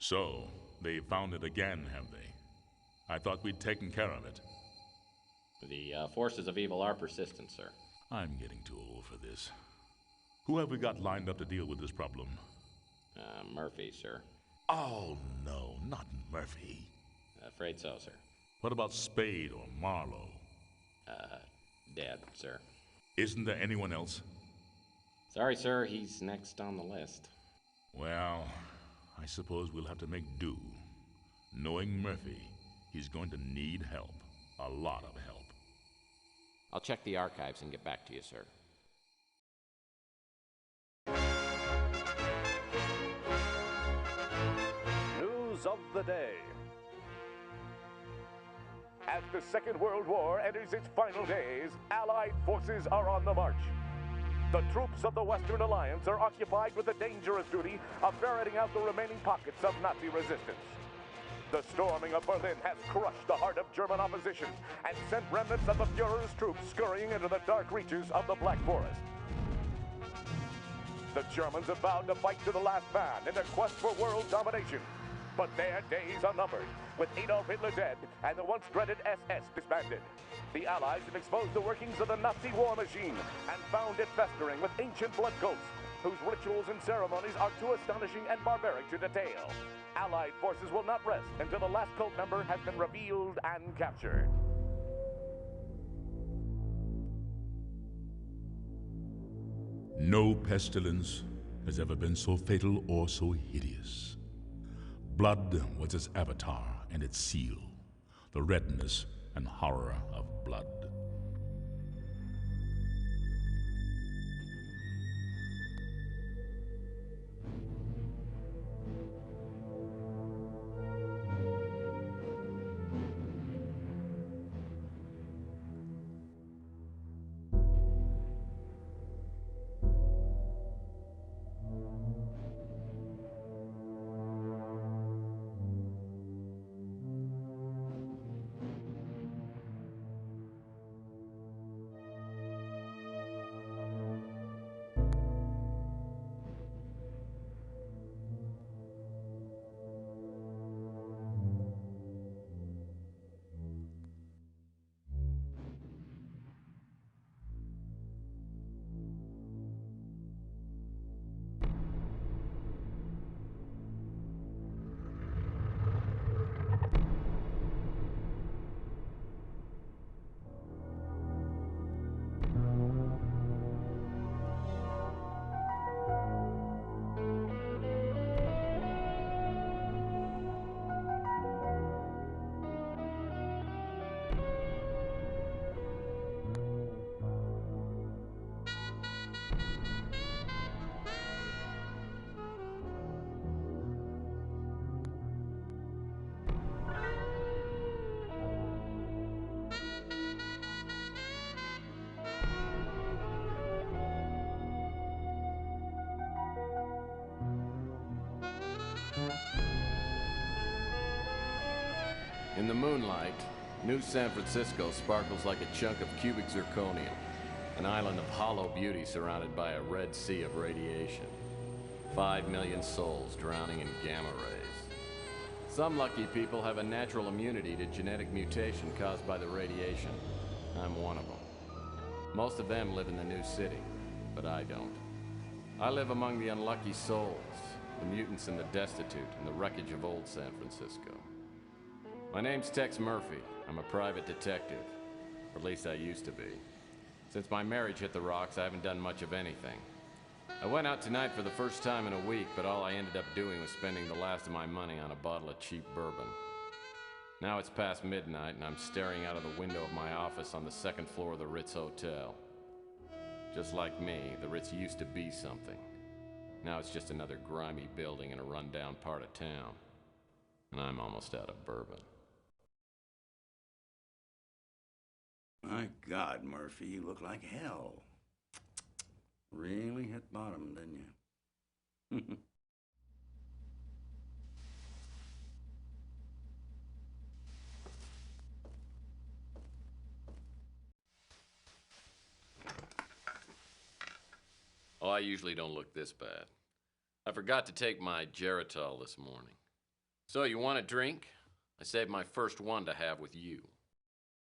So, they found it again, have they? I thought we'd taken care of it. The forces of evil are persistent, sir. I'm getting too old for this. Who have we got lined up to deal with this problem? Murphy, sir. Oh, no, not Murphy. Afraid so, sir. What about Spade or Marlowe? Dead, sir. Isn't there anyone else? Sorry, sir, he's next on the list. Well, I suppose we'll have to make do. Knowing Murphy, he's going to need help. A lot of help. I'll check the archives and get back to you, sir. News of the day. As the Second World War enters its final days, Allied forces are on the march. The troops of the Western Alliance are occupied with the dangerous duty of ferreting out the remaining pockets of Nazi resistance. The storming of Berlin has crushed the heart of German opposition and sent remnants of the Fuhrer's troops scurrying into the dark reaches of the Black Forest. The Germans have vowed to fight to the last man in their quest for world domination. But their days are numbered, with Adolf Hitler dead and the once dreaded SS disbanded. The Allies have exposed the workings of the Nazi war machine and found it festering with ancient blood cults, whose rituals and ceremonies are too astonishing and barbaric to detail. Allied forces will not rest until the last cult member has been revealed and captured. No pestilence has ever been so fatal or so hideous. Blood was its avatar and its seal, the redness and horror of blood. In the moonlight, New San Francisco sparkles like a chunk of cubic zirconium, an island of hollow beauty surrounded by a red sea of radiation. 5 million souls drowning in gamma rays. Some lucky people have a natural immunity to genetic mutation caused by the radiation. I'm one of them. Most of them live in the new city, but I don't. I live among the unlucky souls, the mutants and the destitute, and the wreckage of old San Francisco. My name's Tex Murphy. I'm a private detective. Or at least I used to be. Since my marriage hit the rocks, I haven't done much of anything. I went out tonight for the first time in a week, but all I ended up doing was spending the last of my money on a bottle of cheap bourbon. Now it's past midnight, and I'm staring out of the window of my office on the second floor of the Ritz Hotel. Just like me, the Ritz used to be something. Now it's just another grimy building in a rundown part of town. And I'm almost out of bourbon. My God, Murphy, you look like hell. Really hit bottom, didn't you? Oh, I usually don't look this bad. I forgot to take my Geritol this morning. So, you want a drink? I saved my first one to have with you.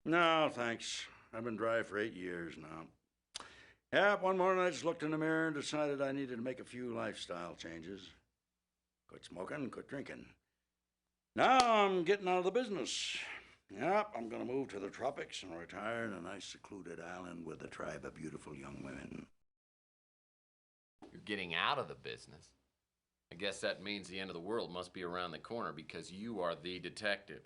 No, thanks. I've been dry for 8 years now. Yeah, one morning I just looked in the mirror and decided I needed to make a few lifestyle changes. Quit smoking, quit drinking. Now I'm getting out of the business. Yep, I'm gonna move to the tropics and retire in a nice secluded island with a tribe of beautiful young women. You're getting out of the business? I guess that means the end of the world must be around the corner because you are the detective.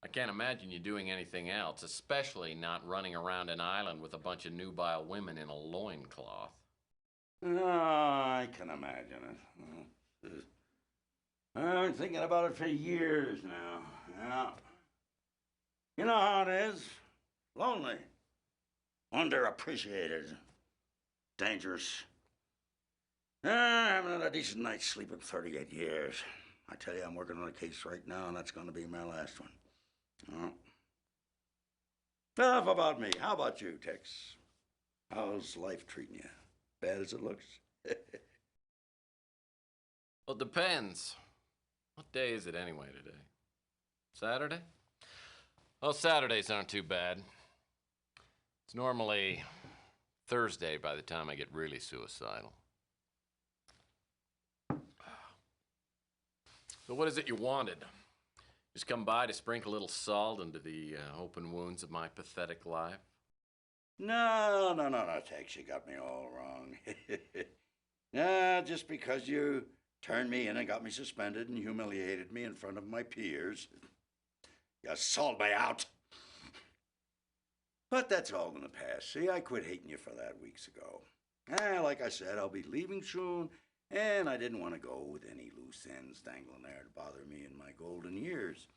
I can't imagine you doing anything else, especially not running around an island with a bunch of nubile women in a loincloth. Oh, I can imagine it. I've been thinking about it for years now. Yeah. You know how it is. Lonely. Underappreciated. Dangerous. I haven't had a decent night's sleep in 38 years. I tell you, I'm working on a case right now, and that's going to be my last one. Oh. Enough about me. How about you, Tex? How's life treating you? Bad as it looks? Well, it depends. What day is it anyway today? Saturday? Well, Saturdays aren't too bad. It's normally Thursday by the time I get really suicidal. So what is it you wanted? Just come by to sprinkle a little salt into the open wounds of my pathetic life? No, Tex, you got me all wrong. Nah, just because you turned me in and got me suspended and humiliated me in front of my peers. You sold me out. But that's all in the past. See, I quit hating you for that weeks ago. Like I said, I'll be leaving soon, and I didn't want to go with any loose ends dangling there to bother me in my golden years.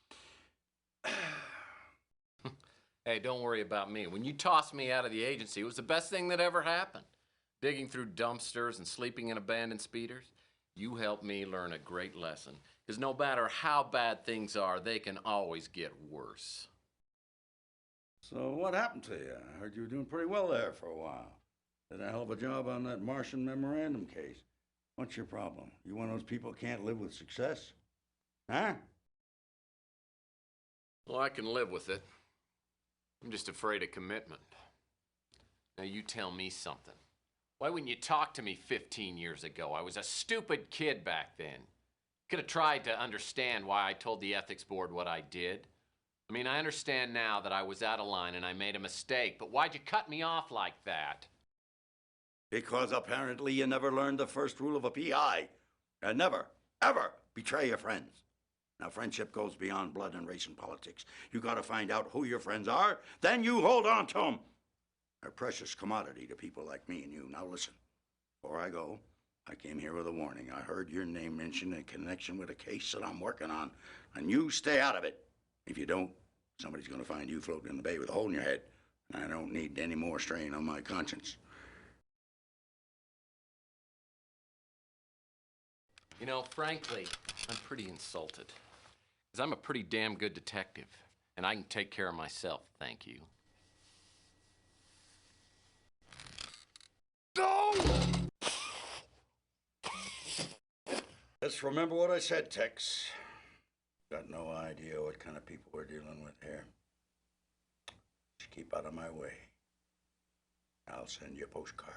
Hey, don't worry about me. When you tossed me out of the agency, it was the best thing that ever happened. Digging through dumpsters and sleeping in abandoned speeders. You helped me learn a great lesson. Because no matter how bad things are, they can always get worse. So what happened to you? I heard you were doing pretty well there for a while. Did a hell of a job on that Martian memorandum case. What's your problem? You one of those people who can't live with success? Huh? Well, I can live with it. I'm just afraid of commitment. Now you tell me something. Why wouldn't you talk to me 15 years ago? I was a stupid kid back then. Could have tried to understand why I told the ethics board what I did. I mean, I understand now that I was out of line and I made a mistake, but why'd you cut me off like that? Because apparently you never learned the first rule of a PI. And never, ever betray your friends. Now, friendship goes beyond blood and race and politics. You gotta find out who your friends are, then you hold on to them. They're a precious commodity to people like me and you. Now listen, before I go, I came here with a warning. I heard your name mentioned in connection with a case that I'm working on, and you stay out of it. If you don't, somebody's gonna find you floating in the bay with a hole in your head, and I don't need any more strain on my conscience. You know, frankly, I'm pretty insulted. Because I'm a pretty damn good detective, and I can take care of myself, thank you. No! Just remember what I said, Tex. Got no idea what kind of people we're dealing with here. Just keep out of my way. I'll send you a postcard.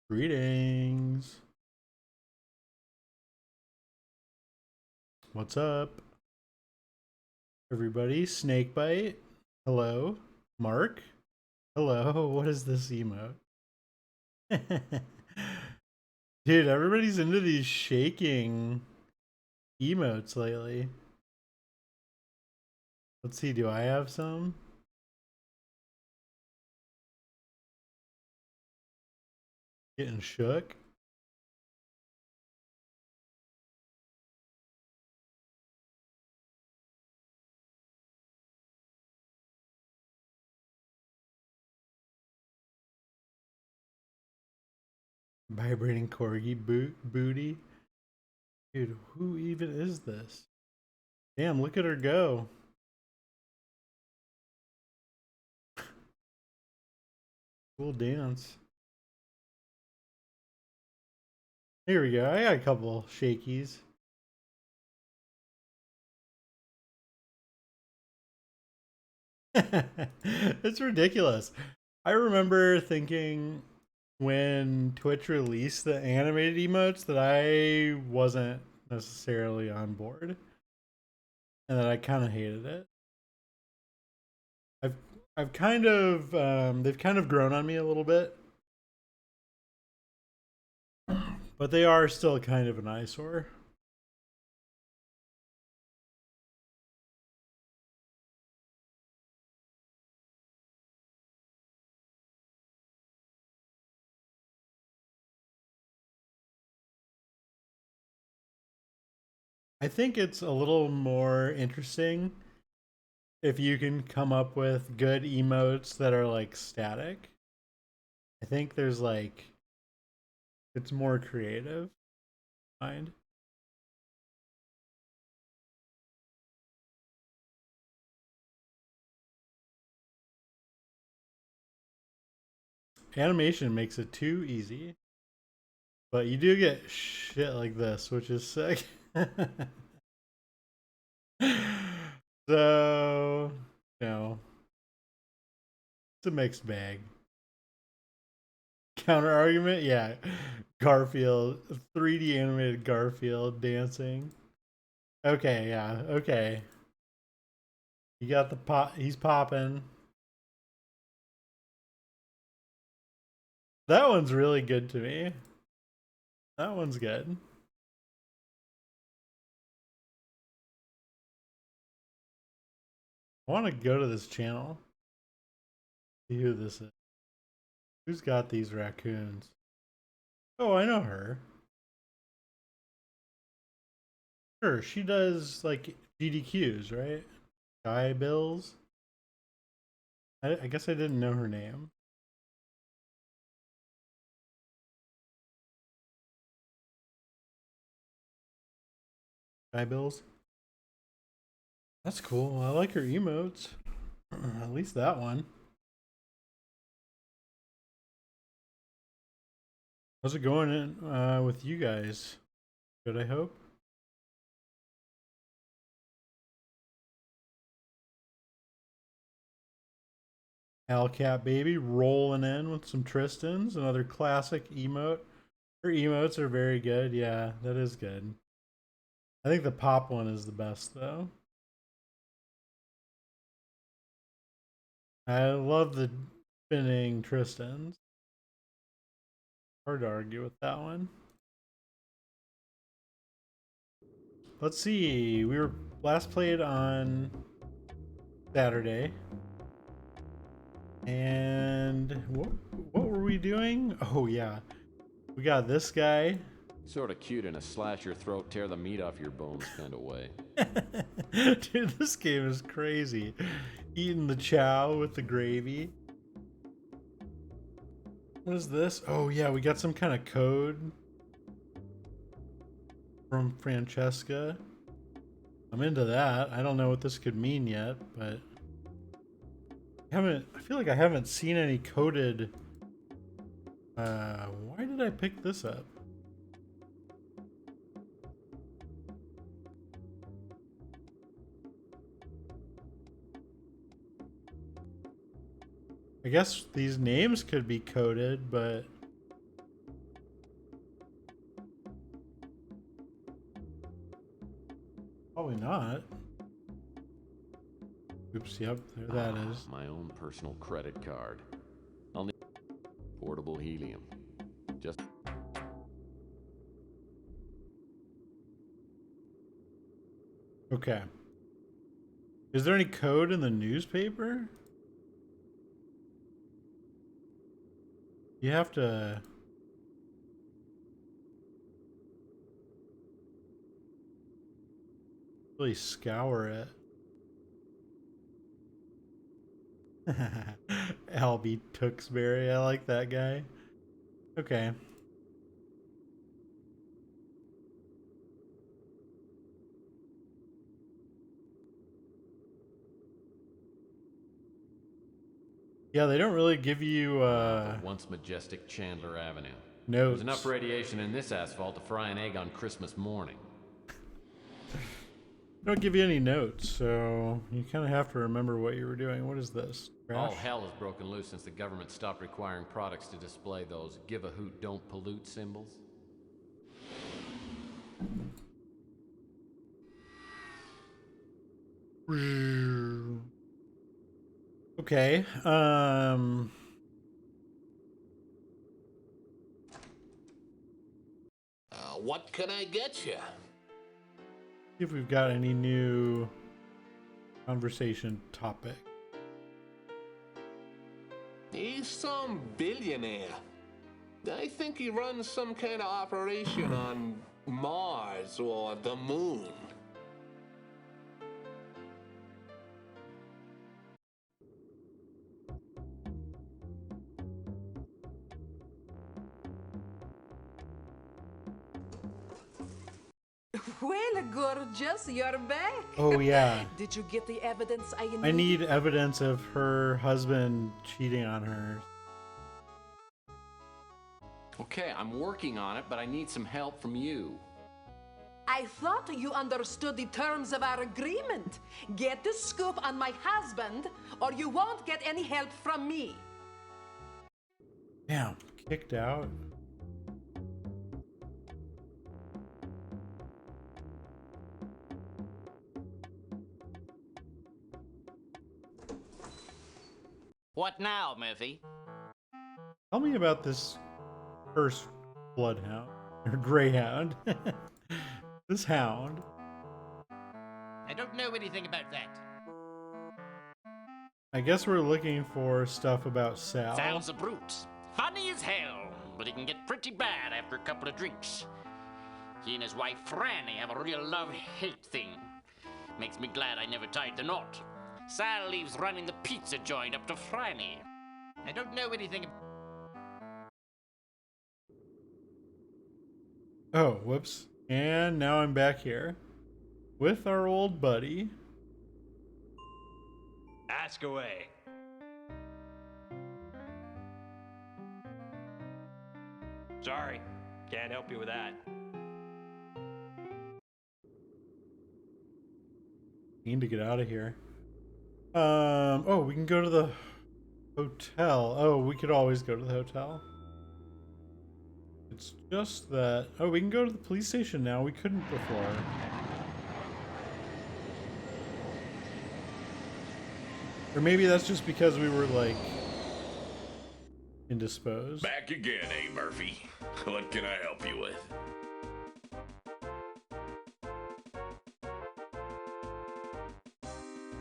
Greetings. What's up? Everybody, Snakebite. Hello. Mark. Hello, what is this emote? Dude, everybody's into these shaking emotes lately. Let's see, do I have some? Getting shook? Vibrating corgi booty? Dude, who even is this? Damn, look at her go. Cool dance. Here we go. I got a couple shakies. It's ridiculous. I remember thinking when Twitch released the animated emotes that I wasn't necessarily on board and that I kind of hated it. I've kind of they've kind of grown on me a little bit, but they are still kind of an eyesore. I think it's a little more interesting if you can come up with good emotes that are like static. I think there's like it's more creative. Mind. Animation makes it too easy. But you do get shit like this, which is sick. So, no. It's a mixed bag. Counter argument? Yeah. Garfield. 3D animated Garfield dancing. Okay, yeah. Okay. You got the pop. He's popping. That one's really good to me. That one's good. I want to go to this channel. See who this is. Who's got these raccoons? Oh, I know her. Sure, she does like GDQs, right? Sky Bills. I guess I didn't know her name. Sky Bills. That's cool. I like her emotes. At least that one. How's it going in, with you guys? Good, I hope. Alcat baby rolling in with some Tristans, another classic emote. Her emotes are very good. Yeah, that is good. I think the pop one is the best though. I love the spinning Tristans. Hard to argue with that one. Let's see. We were last played on Saturday. And what were we doing? Oh yeah. We got this guy. Sort of cute in a slash your throat, tear the meat off your bones kind of way. Dude, this game is crazy. Eating the chow with the gravy. What is this? Oh yeah, we got some kind of code from Francesca. I'm into that. I don't know what this could mean yet, but I feel like I haven't seen any coded. Why did I pick this up? I guess these names could be coded, but probably not. Oops, yep, there that is. My own personal credit card. I'll need portable helium. Just Okay. Is there any code in the newspaper? You have to... really scour it. Albie Tewksbury, I like that guy. Okay. Yeah, they don't really give you once majestic Chandler Avenue. notes. There's enough radiation in this asphalt to fry an egg on Christmas morning. They don't give you any notes, so you kind of have to remember what you were doing. What is this? All Trash? hell has broken loose since the government stopped requiring products to display those give a hoot, don't pollute symbols. Okay. What can I get you? See if we've got any new conversation topic. He's some billionaire. I think he runs some kind of operation on Mars or the moon. Well, gorgeous, you're back. Oh yeah. Did you get the evidence I need? I need evidence of her husband cheating on her. Okay, I'm working on it, but I need some help from you. I thought you understood the terms of our agreement. Get the scoop on my husband, or you won't get any help from me. Damn, kicked out. What now, Murphy? Tell me about this first bloodhound or greyhound. This hound. I don't know anything about that. I guess we're looking for stuff about Sal. Sal's a brute. Funny as hell, but he can get pretty bad after a couple of drinks. He and his wife Franny have a real love-hate thing. Makes me glad I never tied the knot. Sal leaves running the pizza joint up to Franny. I don't know anything. Oh, whoops. And now I'm back here with our old buddy. Ask away. Sorry, can't help you with that. Need to get out of here. Oh, we can go to the hotel. Oh, we could always go to the hotel. It's just that... Oh, we can go to the police station now. We couldn't before. Or maybe that's just because we were, like, indisposed. Back again, eh, Murphy? What can I help you with?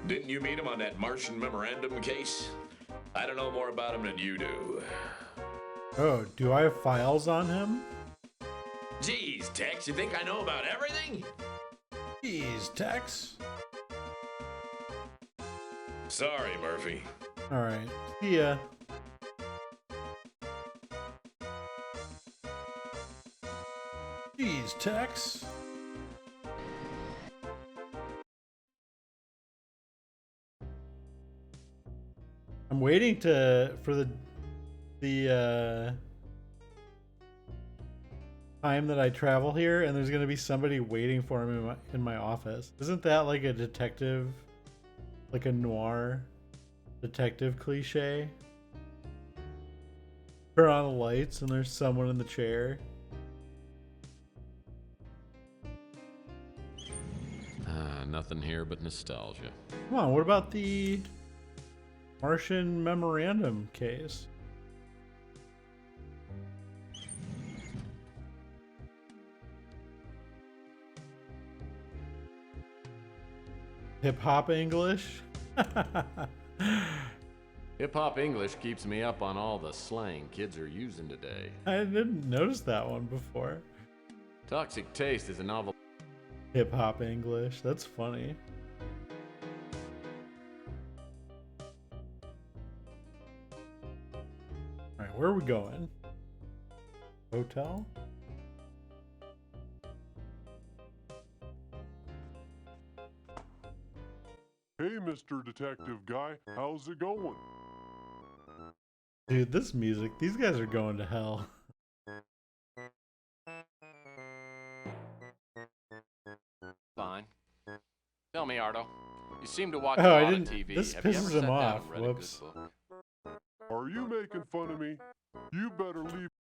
Didn't you meet him on that Martian memorandum case? I don't know more about him than you do. Oh, do I have files on him? Geez, Tex, you think I know about everything? Jeez, Tex. Sorry, Murphy. Alright, see ya. Jeez, Tex. I'm waiting for the time that I travel here, and there's gonna be somebody waiting for me in my office. Isn't that like a detective, like a noir detective cliche? Turn on the lights and there's someone in the chair. Nothing here but nostalgia. Come on, what about the Martian memorandum case? Hip hop English? Hip-hop English keeps me up on all the slang kids are using today. I didn't notice that one before. Toxic Taste is a novel. Hip hop English. That's funny. Alright, where are we going? Hotel? Hey, Mr. Detective Guy, how's it going? Dude, this music, these guys are going to hell. Fine. Tell me, Ardo. You seem to watch Oh, a I lot of didn't- TV. this Have you ever pisses sat him down off. and read a good Whoops. book? Are you making fun of me? You better leave.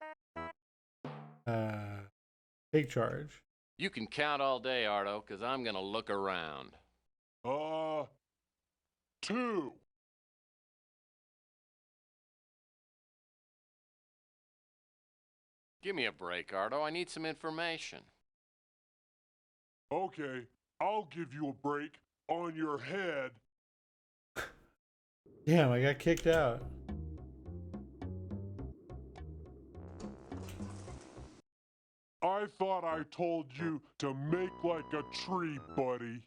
Take charge. You can count all day, Ardo, because I'm going to look around. 2. Give me a break, Ardo. I need some information. Okay, I'll give you a break on your head. Damn, I got kicked out. I thought I told you to make like a tree, buddy.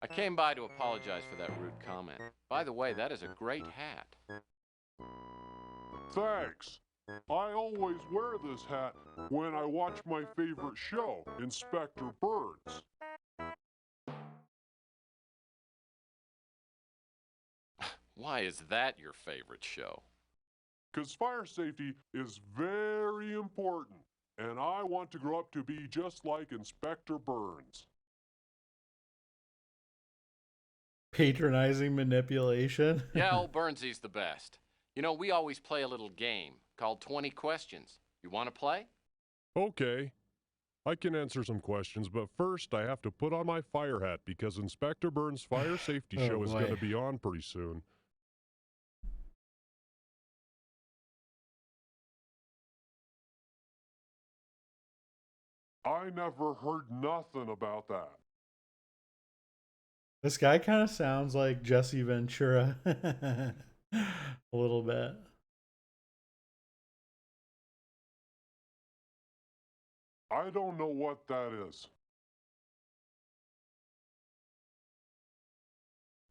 I came by to apologize for that rude comment. By the way, that is a great hat. Thanks. I always wear this hat when I watch my favorite show, Inspector Burns. Why is that your favorite show? Because fire safety is very important, and I want to grow up to be just like Inspector Burns. Patronizing manipulation. Yeah, old Burnsy's the best. You know, we always play a little game called 20 Questions. You want to play? Okay. I can answer some questions, but first I have to put on my fire hat because Inspector Burns' fire safety Oh, show is boy. going to be on pretty soon. I never heard nothing about that. This guy kind of sounds like Jesse Ventura. A little bit. I don't know what that is.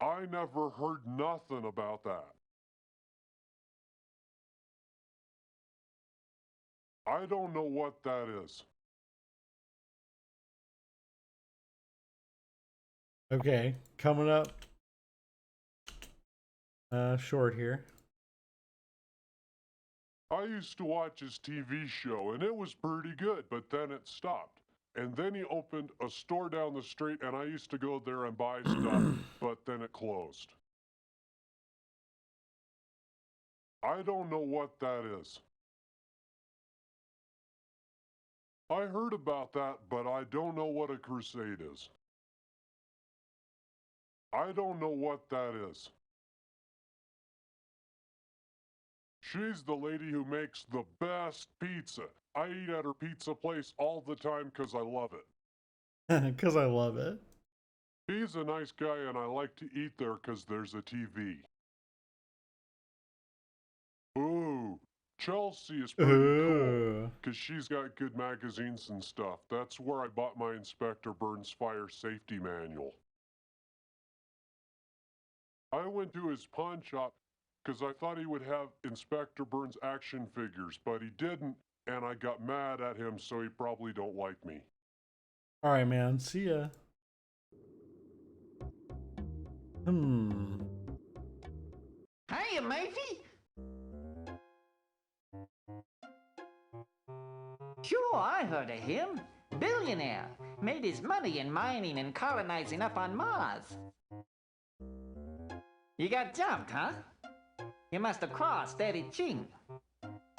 I never heard nothing about that. I don't know what that is. Okay, coming up short here. I used to watch his TV show, and it was pretty good, but then it stopped. And then he opened a store down the street, and I used to go there and buy stuff, but then it closed. I don't know what that is. I heard about that, but I don't know what a crusade is. I don't know what that is. She's the lady who makes the best pizza. I eat at her pizza place all the time because I love it. Because I love it. He's a nice guy, and I like to eat there because there's a TV. Ooh, Chelsea is pretty cool because she's got good magazines and stuff. That's where I bought my Inspector Burns Fire Safety Manual. I went to his pawn shop because I thought he would have Inspector Burns action figures, but he didn't, and I got mad at him, so he probably don't like me. All right, man. See ya. Hiya, Murphy. Sure, I heard of him. Billionaire. Made his money in mining and colonizing up on Mars. You got jumped, huh? You must have crossed Eddie Ching.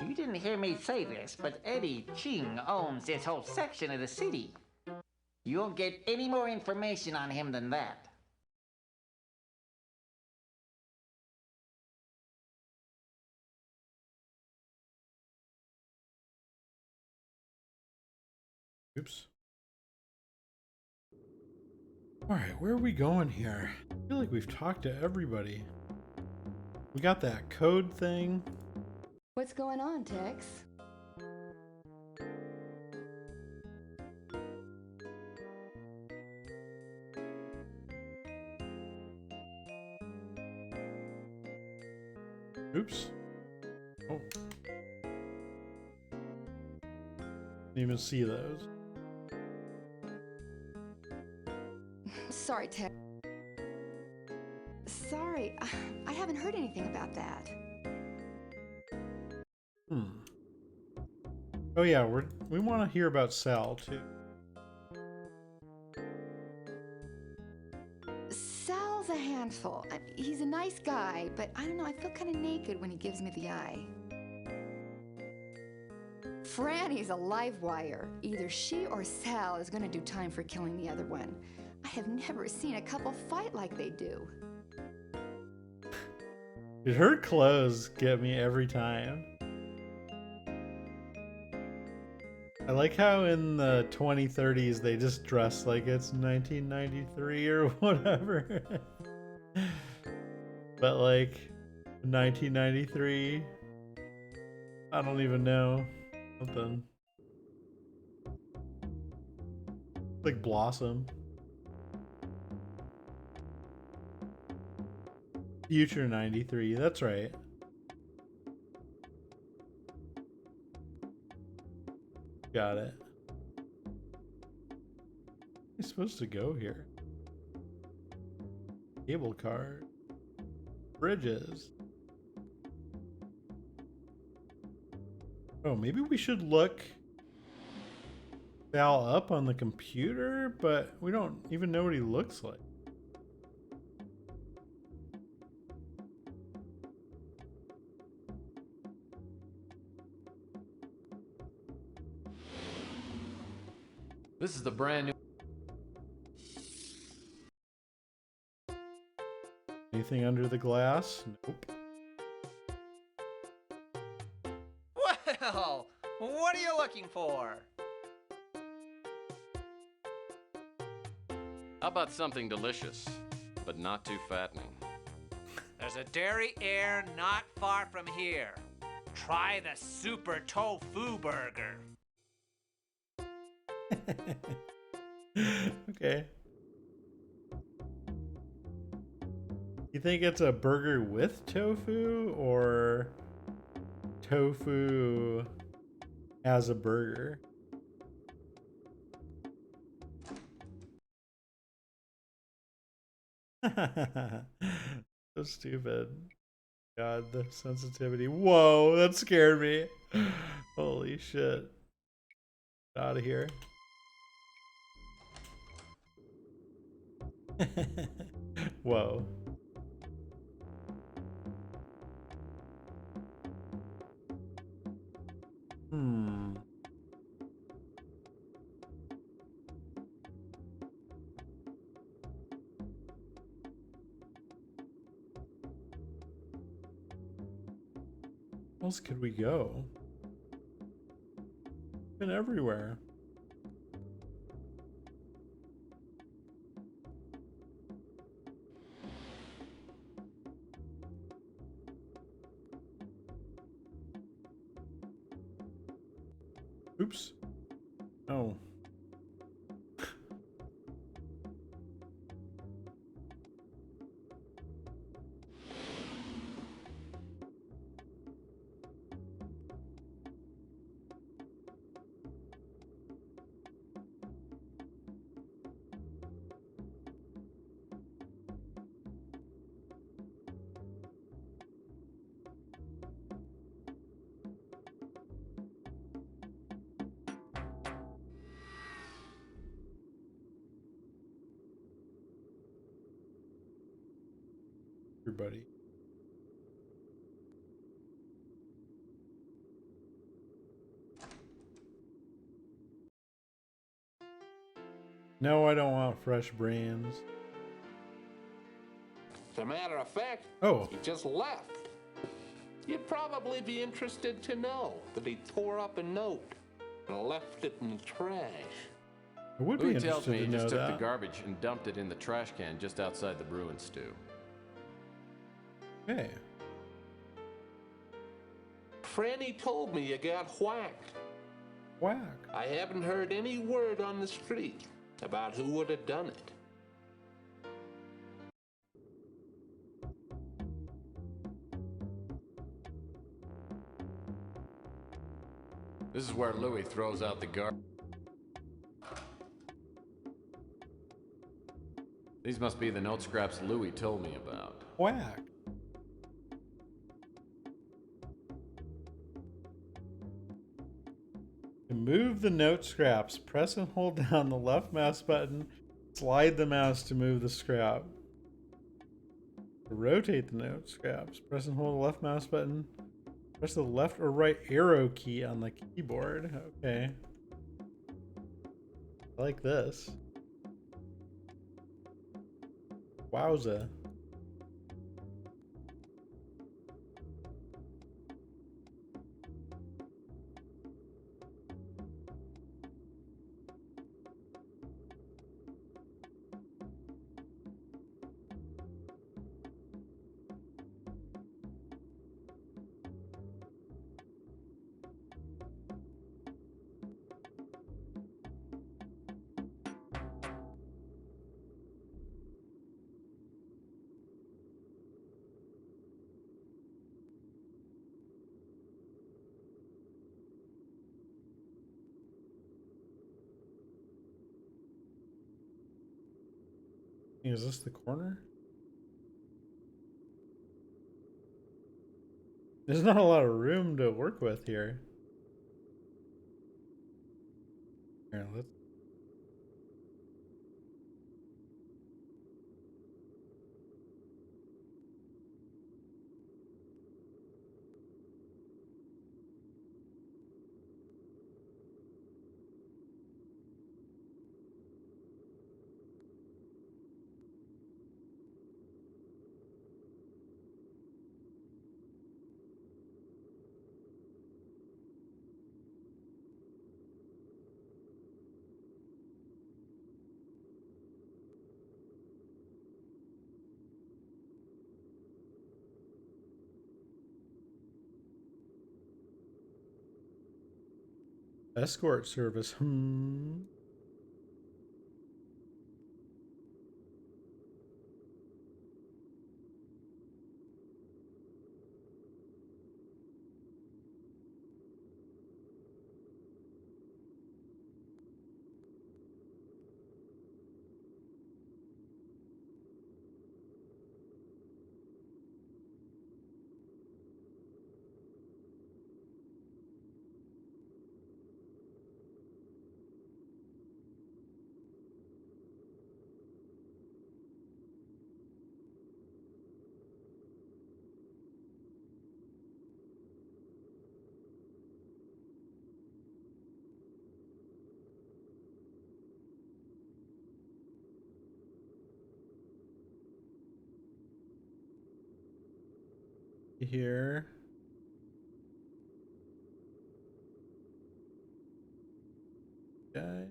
You didn't hear me say this, but Eddie Ching owns this whole section of the city. You won't get any more information on him than that. Oops. Alright, where are we going here? I feel like we've talked to everybody. We got that code thing. What's going on, Tex? Oops. Oh. Didn't even see those. Sorry, Tex. Sorry, I haven't heard anything about that. Oh yeah, we want to hear about Sal too. Sal's a handful. He's a nice guy, but I don't know, I feel kind of naked when he gives me the eye. Franny's a live wire. Either she or Sal is gonna do time for killing the other one. I have never seen a couple fight like they do. Dude, her clothes get me every time. I like how in the 2030s they just dress like it's 1993 or whatever. But like 1993, I don't even know. Something like Blossom. Future 93, that's right. Got it. I'm supposed to go here. Cable car. Bridges. Oh, maybe we should look Sal up on the computer, but we don't even know what he looks like. This is the brand new... Anything under the glass? Nope. Well, what are you looking for? How about something delicious, but not too fattening? There's a Dairy Air not far from here. Try the Super Tofu Burger. Okay. You think it's a burger with tofu or tofu as a burger? So stupid. God, the sensitivity. Whoa, that scared me. Holy shit. Get out of here. Whoa. Where else could we go? Been everywhere. Oops. Oh. Everybody. No, I don't want fresh brains. As a matter of fact, Oh. he just left. You'd probably be interested to know that he tore up a note and left it in the trash. I would be Louis tells interested me to he know just took the that. garbage and dumped it in the trash can just outside the Bruin stew. Okay. Franny told me you got whacked. Whack. I haven't heard any word on the street about who would have done it. This is where Louis throws out the garbage. These must be the note scraps Louis told me about. Whack. To move the note scraps, press and hold down the left mouse button. Slide the mouse to move the scrap. To rotate the note scraps, press and hold the left mouse button. Press the left or right arrow key on the keyboard. Okay. I like this. Wowza. Is this the corner? There's not a lot of room to work with here. Here, let's. Escort service. Here. Okay.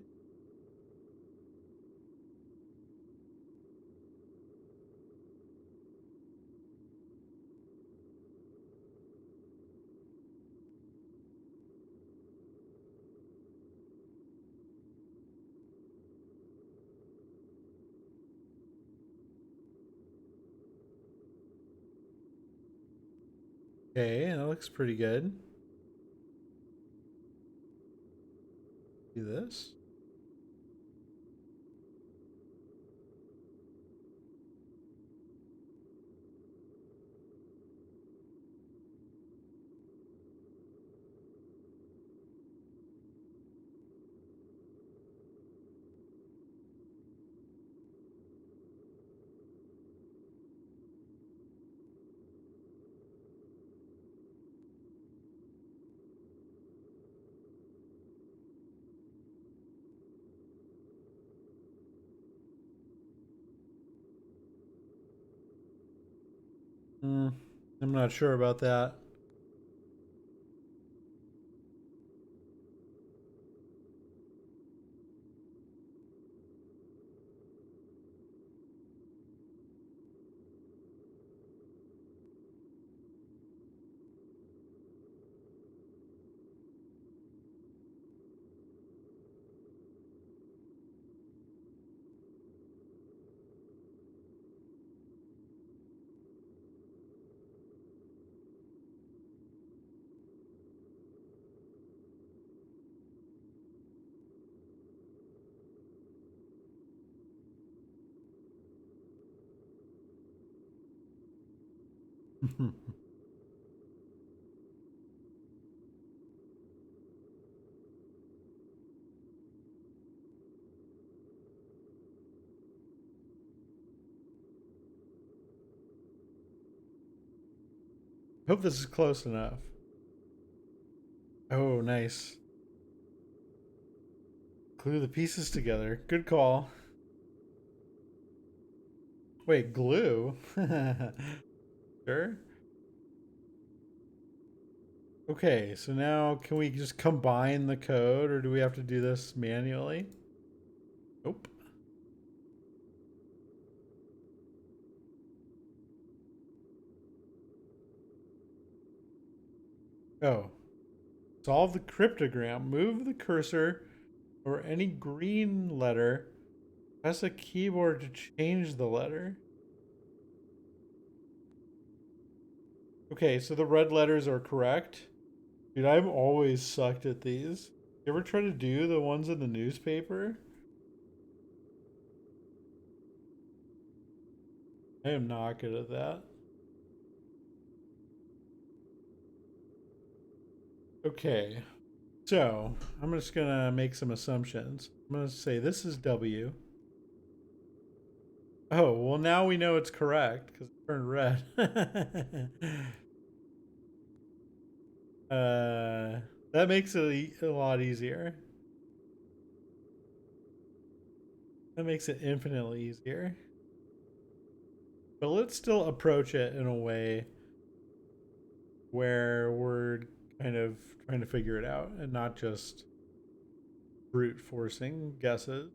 Okay, that looks pretty good. Do this. I'm not sure about that. Hope this is close enough. Oh, nice. Glue the pieces together. Good call. Wait, glue? Sure. Okay, so now can we just combine the code, or do we have to do this manually? Nope. Oh. Solve the cryptogram. Move the cursor or any green letter. Press a keyboard to change the letter. Okay, so the red letters are correct. Dude, I've always sucked at these. You ever try to do the ones in the newspaper? I am not good at that. Okay, so I'm just gonna make some assumptions. I'm gonna say this is W. Oh, well now we know it's correct because it turned red. That makes it a lot easier. That makes it infinitely easier. But let's still approach it in a way where we're kind of trying to figure it out and not just brute forcing guesses.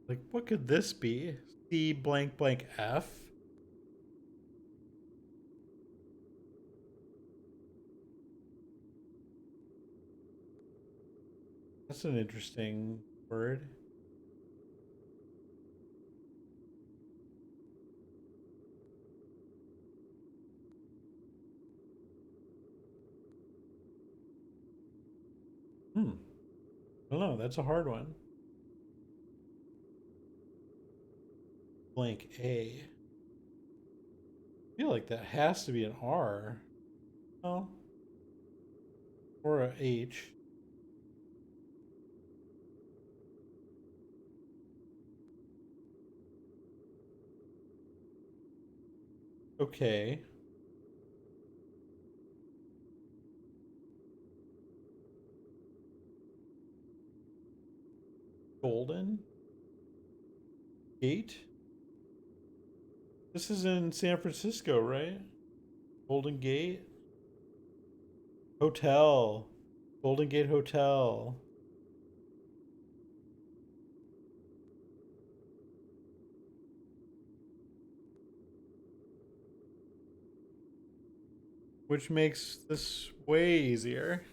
Like, what could this be? C blank blank F? That's an interesting word. I don't know, that's a hard one. Blank A. I feel like that has to be an R. Oh. Or a H. Okay. Golden Gate? This is in San Francisco, right? Golden Gate? Hotel. Golden Gate Hotel. Which makes this way easier.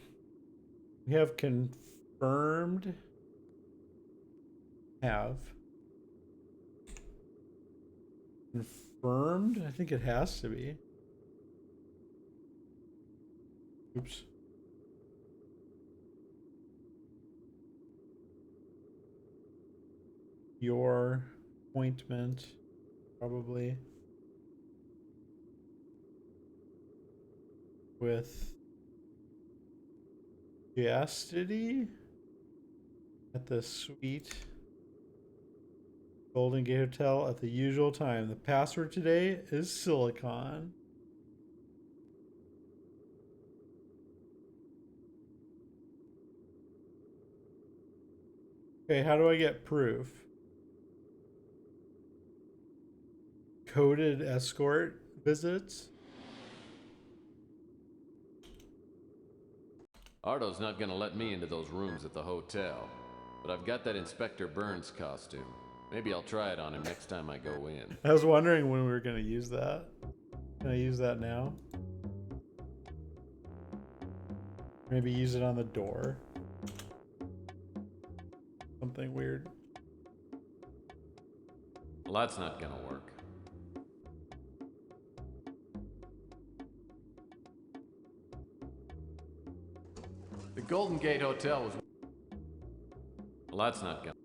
We have confirmed. Have. Confirmed? I think it has to be. Oops. Your appointment, probably. With Chastity at the suite Golden Gate Hotel at the usual time. The password today is Silicon. Okay, how do I get proof? Coded escort visits? Ardo's not gonna let me into those rooms at the hotel, but I've got that Inspector Burns costume. Maybe I'll try it on him next time I go in. I was wondering when we were going to use that. Can I use that now? Maybe use it on the door. Something weird. Well, that's not gonna work. The Golden Gate Hotel was... Well, that's not gonna...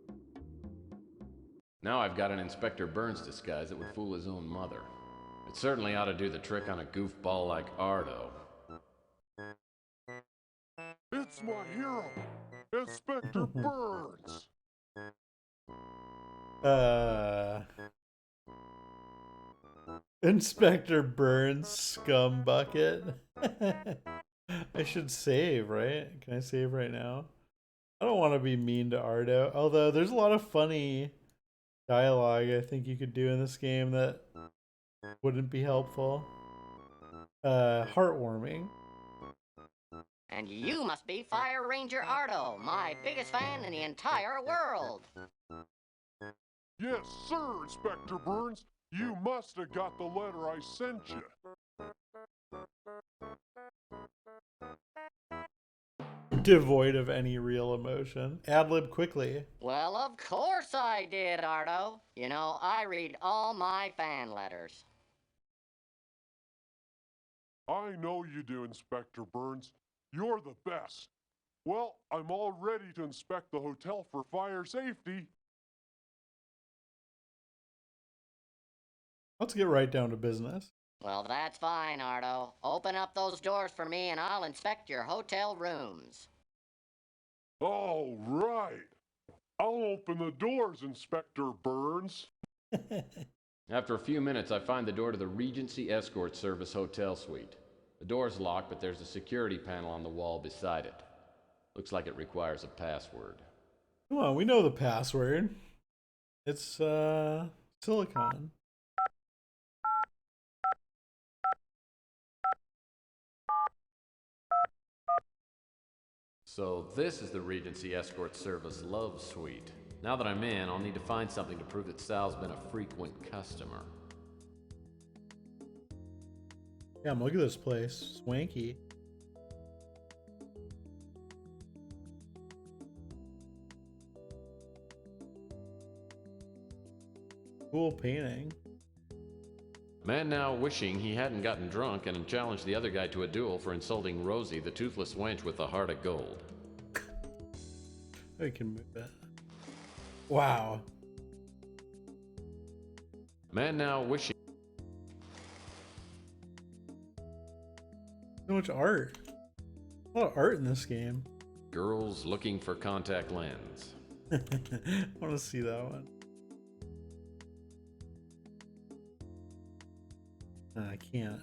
Now I've got an Inspector Burns disguise that would fool his own mother. It certainly ought to do the trick on a goofball like Ardo. It's my hero, Inspector Burns. Inspector Burns, scum bucket. I should save, right? Can I save right now? I don't want to be mean to Ardo, although there's a lot of funny dialogue I think you could do in this game that wouldn't be helpful. Heartwarming. And you must be Fire Ranger Ardo, my biggest fan in the entire world. Yes, sir, Inspector Burns. You must have got the letter I sent you. Devoid of any real emotion. Ad-lib quickly. Well, of course I did, Ardo. You know, I read all my fan letters. I know you do, Inspector Burns. You're the best. Well, I'm all ready to inspect the hotel for fire safety. Let's get right down to business. Well, that's fine, Ardo. Open up those doors for me and I'll inspect your hotel rooms. All right. I'll open the doors, Inspector Burns. After a few minutes, I find the door to the Regency Escort Service Hotel Suite. The door's locked, but there's a security panel on the wall beside it. Looks like it requires a password. Come on, we know the password. It's, Silicon. So this is the Regency Escort Service Love Suite. Now that I'm in, I'll need to find something to prove that Sal's been a frequent customer. Yeah, look at this place. Swanky. Cool painting. Man now wishing he hadn't gotten drunk and challenged the other guy to a duel for insulting Rosie, the toothless wench with the heart of gold. I can move that. Wow. Man now wishing. So much art. A lot of art in this game. Girls looking for contact lens. I want to see that one. I can't.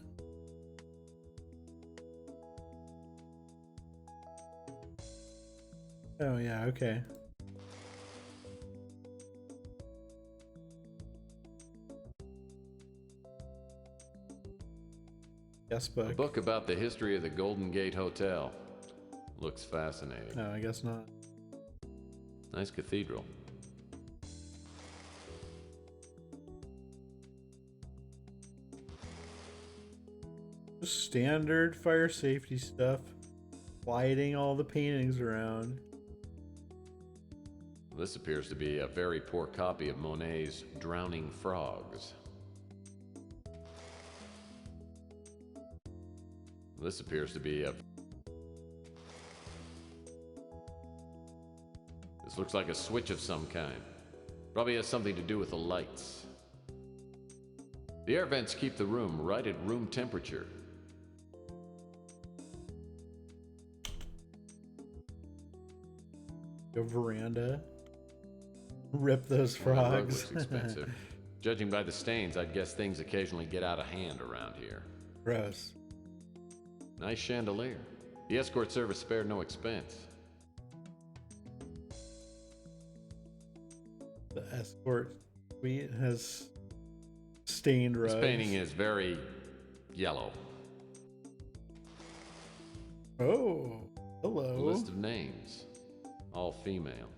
Oh yeah, okay. Guest book. A book about the history of the Golden Gate Hotel. Looks fascinating. No, I guess not. Nice cathedral. Just standard fire safety stuff. Lighting all the paintings around. This appears to be a very poor copy of Monet's Drowning Frogs. This appears to be a... This looks like a switch of some kind. Probably has something to do with the lights. The air vents keep the room right at room temperature. A veranda. Rip those Well, that rug frogs. looks expensive. Judging by the stains, I'd guess things occasionally get out of hand around here. Gross. Nice chandelier. The escort service spared no expense. The escort suite has stained rugs. This painting is very yellow. Oh, hello. A list of names. All female.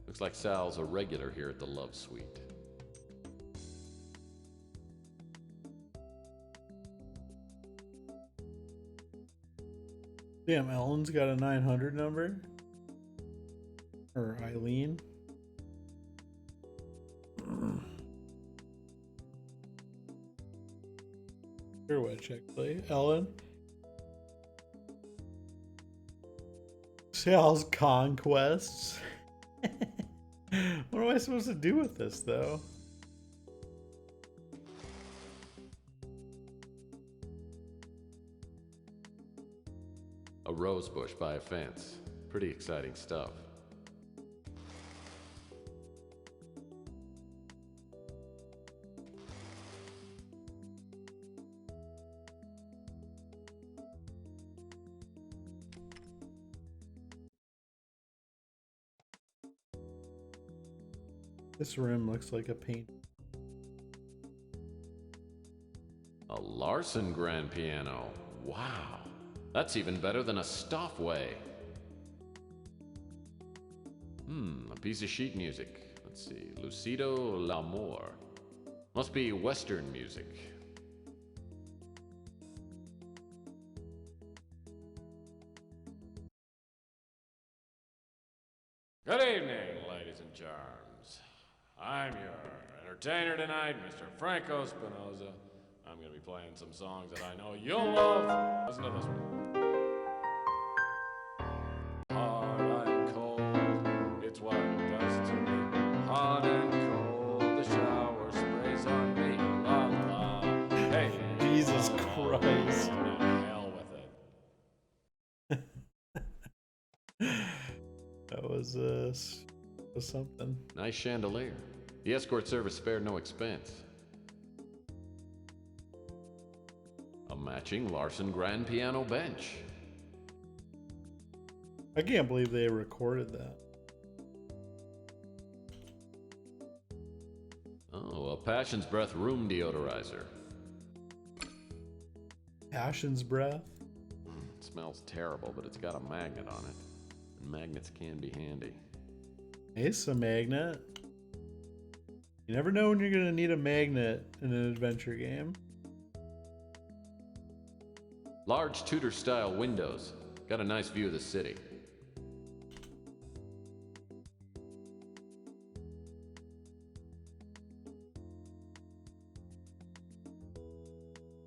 Looks like Sal's a regular here at the Love Suite. Damn, Ellen's got a 900 number. Or Eileen. Sure, which actually. Ellen. Sal's conquests. What am I supposed to do with this, though? A rose bush by a fence. Pretty exciting stuff. This room looks like a paint. A Larson grand piano. Wow. That's even better than a Stoffway. A piece of sheet music. Let's see. Lucido L'Amour. Must be Western music. Good evening, ladies and charms. I'm your entertainer tonight, Mr. Franco Spinoza. I'm going to be playing some songs that I know you'll love. Listen to this one. Hard and cold, it's what it does to me. Hot and cold, the shower sprays on me. La la. Hey, Jesus la, Christ. La, to hell with it. That was something. Nice chandelier. The escort service spared no expense. A matching Larson grand piano bench. I can't believe they recorded that. Oh, a Passion's Breath room deodorizer. Passion's Breath? It smells terrible, but it's got a magnet on it. And magnets can be handy. It's a magnet. You never know when you're going to need a magnet in an adventure game. Large Tudor-style windows. Got a nice view of the city.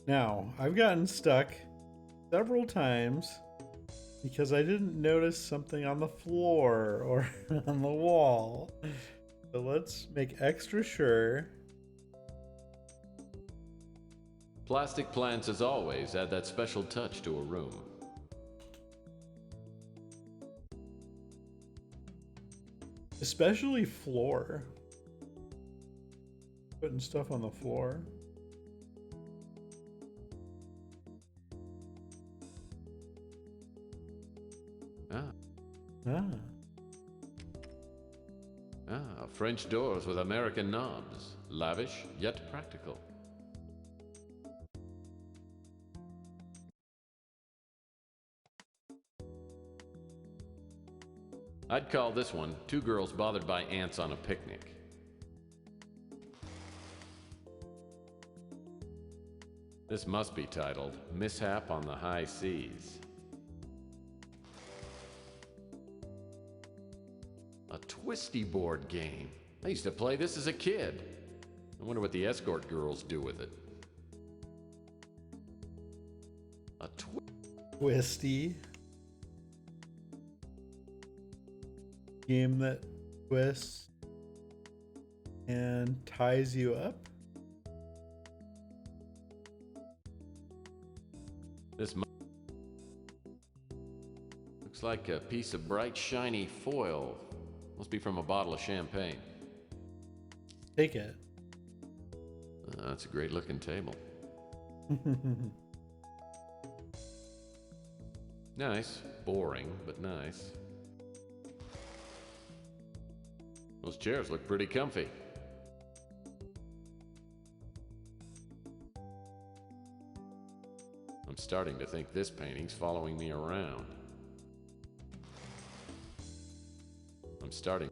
Now, I've gotten stuck several times because I didn't notice something on the floor or on the wall. So let's make extra sure. Plastic plants, as always, add that special touch to a room. Especially floor. Putting stuff on the floor. French doors with American knobs. Lavish, yet practical. I'd call this one Two Girls Bothered by Ants on a Picnic. This must be titled Mishap on the High Seas. A twisty board game. I used to play this as a kid. I wonder what the escort girls do with it. A twisty game that twists and ties you up. This looks like a piece of bright, shiny foil. Must be from a bottle of champagne. Take it. That's a great looking table. Nice. Boring, but nice. Those chairs look pretty comfy. I'm starting to think this painting's following me around. I'm starting.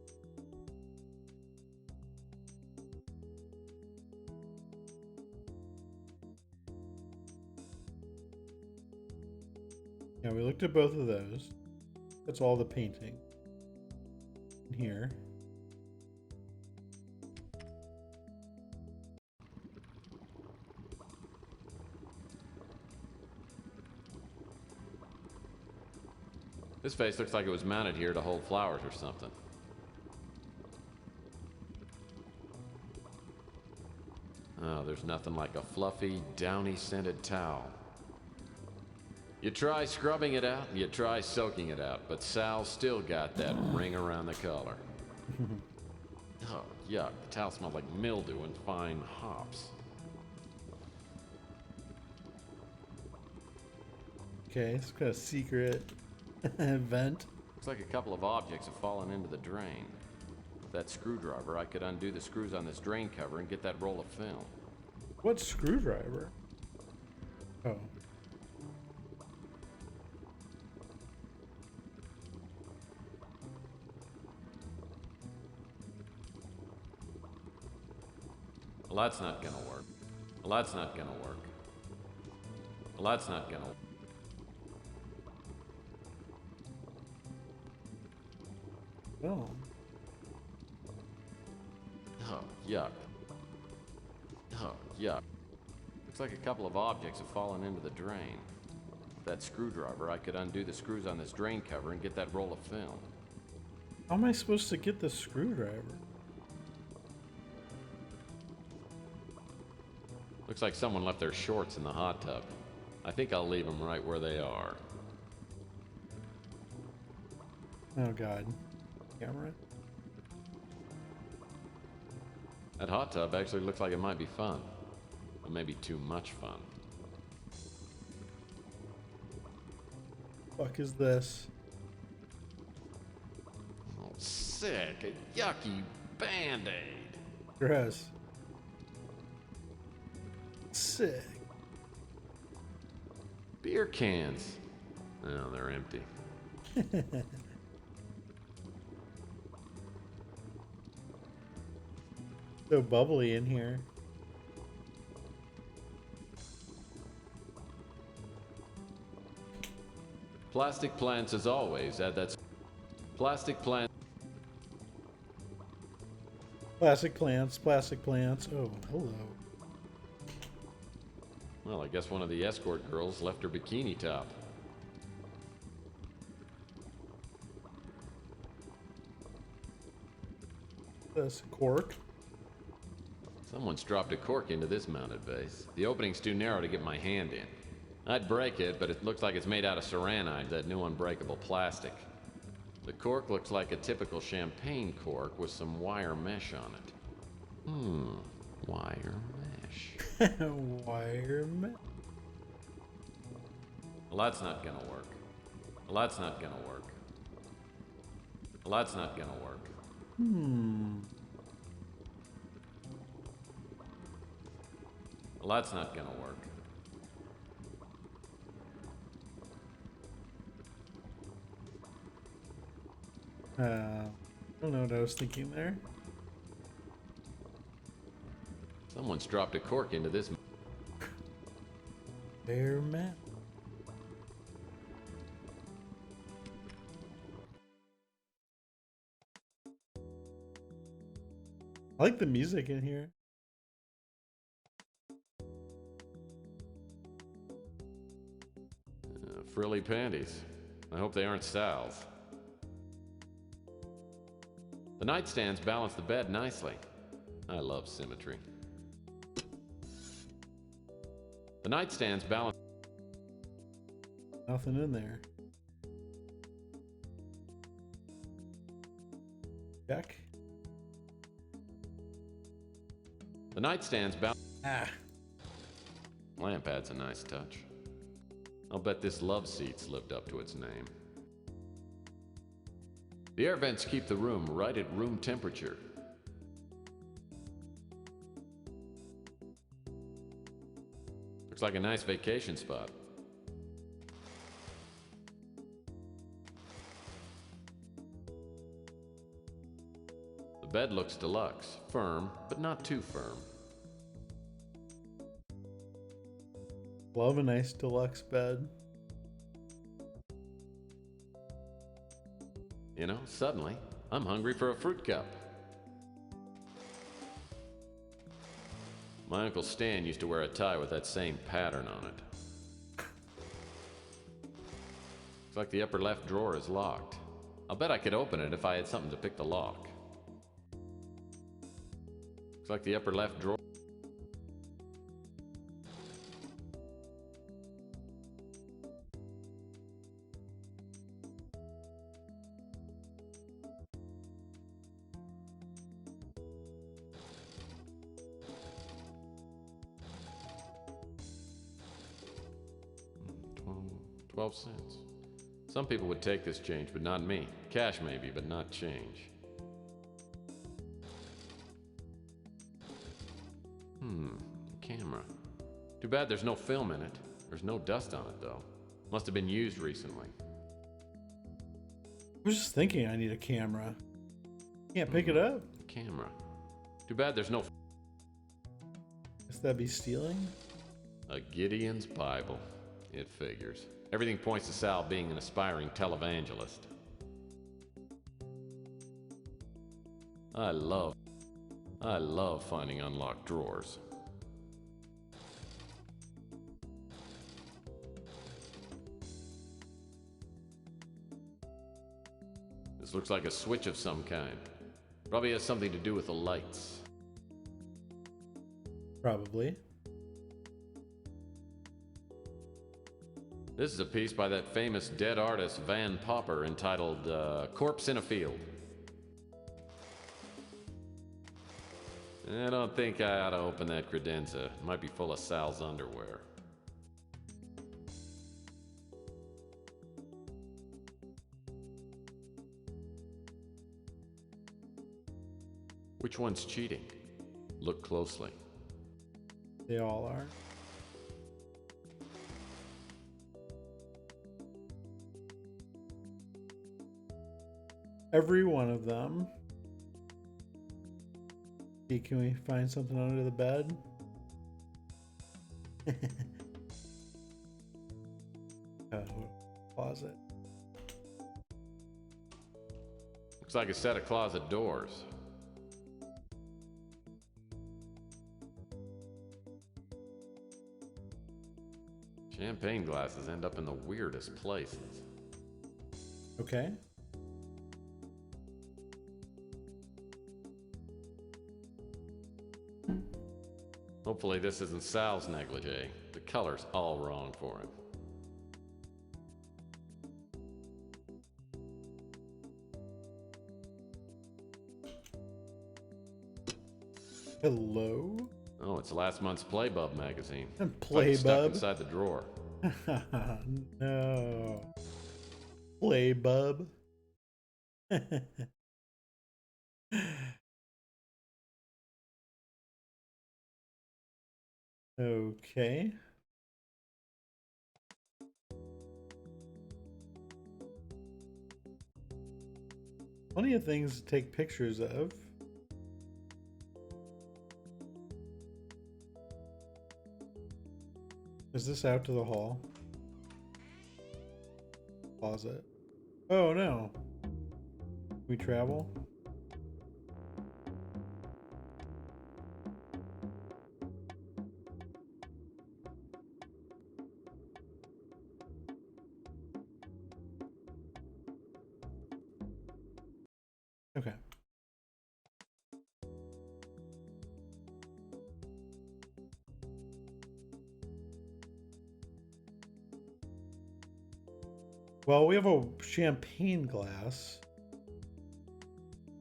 Yeah, we looked at both of those. That's all the painting in here. This vase looks like it was mounted here to hold flowers or something. Oh, there's nothing like a fluffy, downy-scented towel. You try scrubbing it out, and you try soaking it out, but Sal's still got that ring around the collar. Oh, yuck. The towel smelled like mildew and fine hops. Okay, it's got a secret vent. Looks like a couple of objects have fallen into the drain. With that screwdriver, I could undo the screws on this drain cover and get that roll of film. What screwdriver? Oh. Well, that's not gonna work. Well, that's not gonna work. Well, that's not gonna work. Oh. Oh, yuck. Oh, yuck. Looks like a couple of objects have fallen into the drain. With that screwdriver, I could undo the screws on this drain cover and get that roll of film. How am I supposed to get the screwdriver? Looks like someone left their shorts in the hot tub. I think I'll leave them right where they are. Oh god. Camera? That hot tub actually looks like it might be fun. But maybe too much fun. Fuck is this? Oh, sick. A yucky Band-Aid. Gross. Sick. Beer cans. Oh, they're empty. So bubbly in here. Plastic plants as always. Add that. Plastic plant. Plastic plants, plastic plants. Oh, hello. Well, I guess one of the escort girls left her bikini top. This cork. Someone's dropped a cork into this mounted base. The opening's too narrow to get my hand in. I'd break it, but it looks like it's made out of Saranide, that new unbreakable plastic. The cork looks like a typical champagne cork with some wire mesh on it. Wire mesh. Wire mesh? Well, that's not gonna work. Well, that's not gonna work. Well, that's not gonna work. Well, that's not gonna work. I don't know what I was thinking there. Someone's dropped a cork into this. Bear map. I like the music in here. Frilly panties. I hope they aren't Sal's. The nightstands balance the bed nicely. I love symmetry. The nightstands balance. Nothing in there. Check. The nightstands balance. Ah. Lamp adds a nice touch. I'll bet this love seat's lived up to its name. The air vents keep the room right at room temperature. Looks like a nice vacation spot. The bed looks deluxe, firm, but not too firm. Love a nice deluxe bed. You know, suddenly, I'm hungry for a fruit cup. My Uncle Stan used to wear a tie with that same pattern on it. Looks like the upper left drawer is locked. I'll bet I could open it if I had something to pick the lock. Looks like the upper left drawer. 12 cents. Some people would take this change, but not me. Cash maybe, but not change. Camera. Too bad there's no film in it. There's no dust on it, though. Must have been used recently. I was just thinking I need a camera. Can't pick it up. Camera. Too bad there's no... Guess that'd be stealing? A Gideon's Bible. It figures. Everything points to Sal being an aspiring televangelist. I love finding unlocked drawers. This looks like a switch of some kind. Probably has something to do with the lights. Probably. This is a piece by that famous dead artist Van Popper entitled Corpse in a Field. I don't think I ought to open that credenza. It might be full of Sal's underwear. Which one's cheating? Look closely. They all are. Every one of them. See, can we find something under the bed? Closet. Looks like a set of closet doors. Champagne glasses end up in the weirdest places. Okay. Hopefully this isn't Sal's negligee. The color's all wrong for him. Hello? Oh, it's last month's Playbub magazine. Playbub? Stuck inside the drawer. No. Playbub. Okay. Plenty of things to take pictures of. Is this out to the hall? Closet. Oh no. We travel? Okay. Well, we have a champagne glass.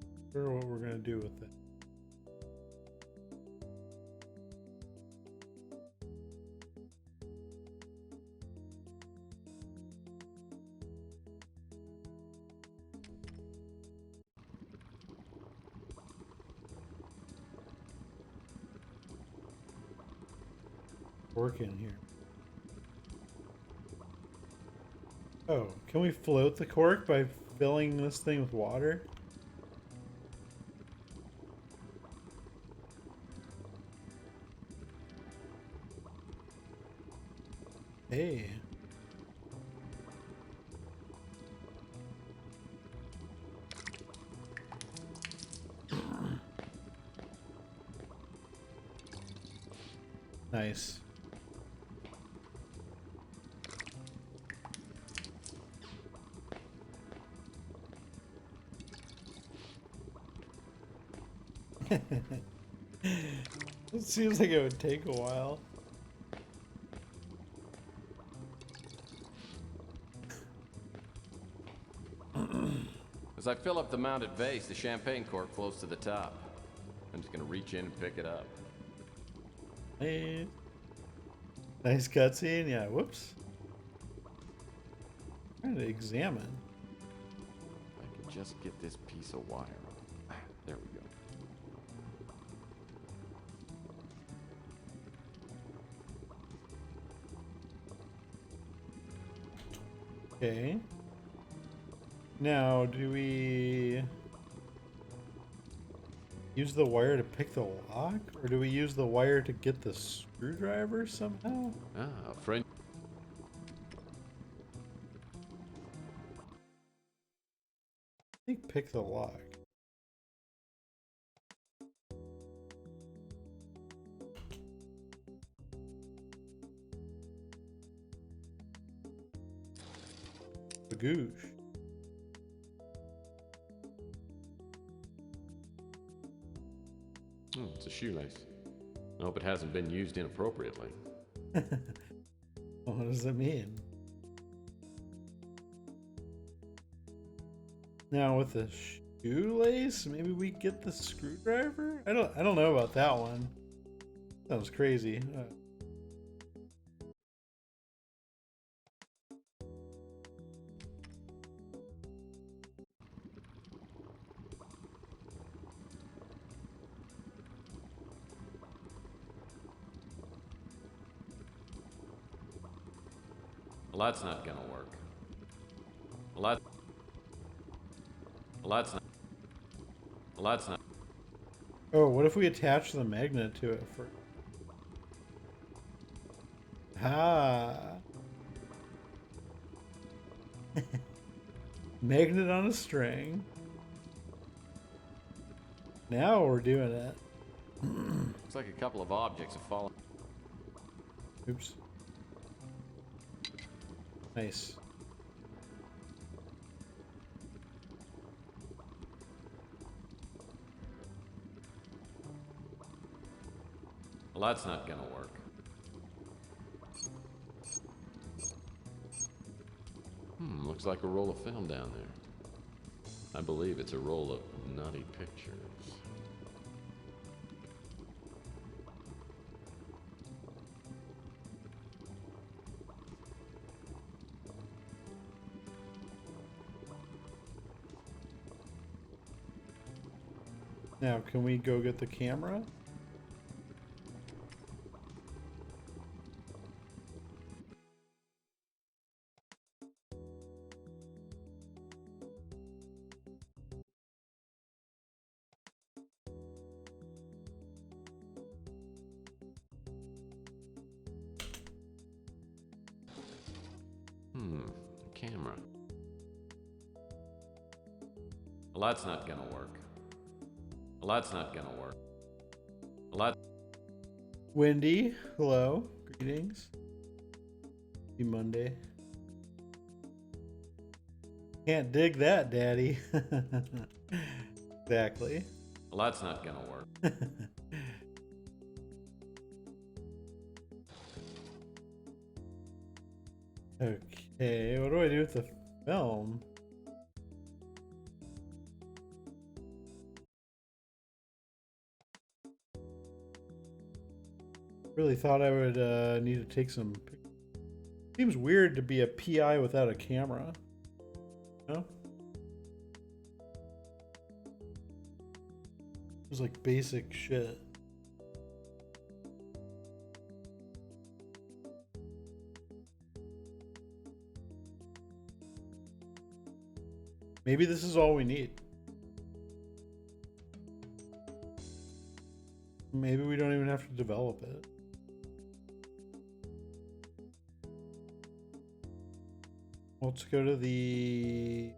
Not sure what we're gonna do with it. Work in here. Oh, can we float the cork by filling this thing with water? Hey. Nice. It seems like it would take a while. As I fill up the mounted vase, the champagne cork floats to the top. I'm just gonna reach in and pick it up. Hey. Nice cutscene, yeah, whoops. trying to examine. I can just get this piece of wire. There we go. Okay. Now, do we use the wire to pick the lock? Or do we use the wire to get the screwdriver somehow? Ah, friend. I think pick the lock. Bagoosh. Oh, it's a shoelace. I hope it hasn't been used inappropriately. What does that mean? Now with the shoelace, maybe we get the screwdriver? I don't know about that one. Sounds crazy. Well, that's not gonna work. Well, that's not. Well, that's not. Oh, what if we attach the magnet to it for? Ah. Magnet on a string. Now we're doing it. Looks like a couple of objects have fallen. Oops. Nice. Well, that's not gonna work. Looks like a roll of film down there. I believe it's a roll of nutty pictures. Now, can we go get the camera? A camera. Well, that's not gonna work. Well, that's not gonna work. Well, that... Wendy, hello. Greetings. Happy Monday. Can't dig that, Daddy. Exactly. Well, that's not gonna work. Okay, what do I do with the film? Really thought I would need to take some. Seems weird to be a PI without a camera. No? It was like basic shit. Maybe this is all we need. Maybe we don't even have to develop it. Let's go to the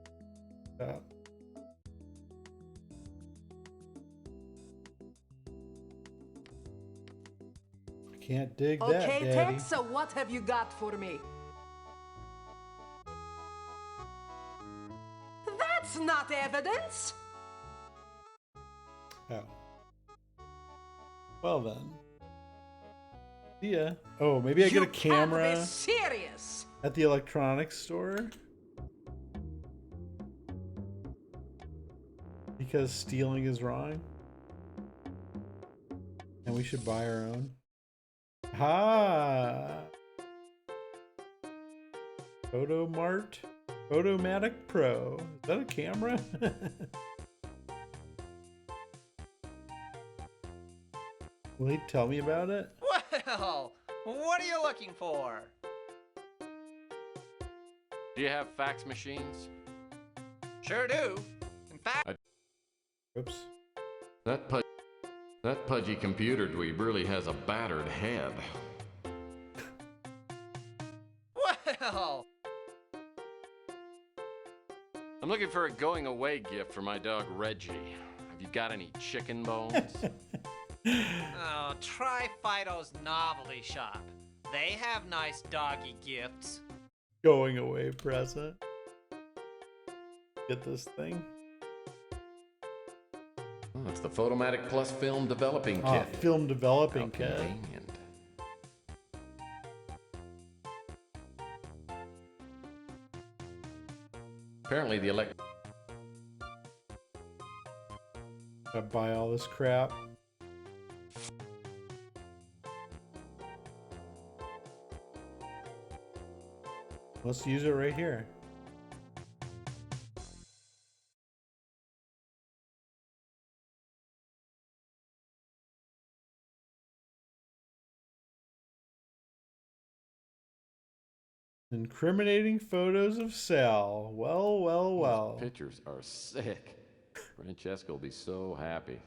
can't dig that, Okay, Daddy. Tex, so what have you got for me? That's not evidence. Oh. Well then. See ya. Oh, maybe I get a camera Can't be serious. at the electronics store? Because stealing is wrong? And we should buy our own? Ha! Photo Mart? Photomatic Pro. Is that a camera? Will he tell me about it? Well, what are you looking for? Do you have fax machines? Sure do. In fact... Oops. That pudgy computer dweeb really has a battered head. Well... I'm looking for a going-away gift for my dog Reggie. Have you got any chicken bones? Oh, try Fido's Novelty Shop. They have nice doggy gifts. Going away present. Get this thing. Oh, it's the Photomatic Plus Film Developing Ah, Kit. film developing How kit. convenient. Apparently the Gotta buy all this crap. Let's use it right here. Incriminating photos of Sal. Well, well, well. These pictures are sick. Francesco will be so happy.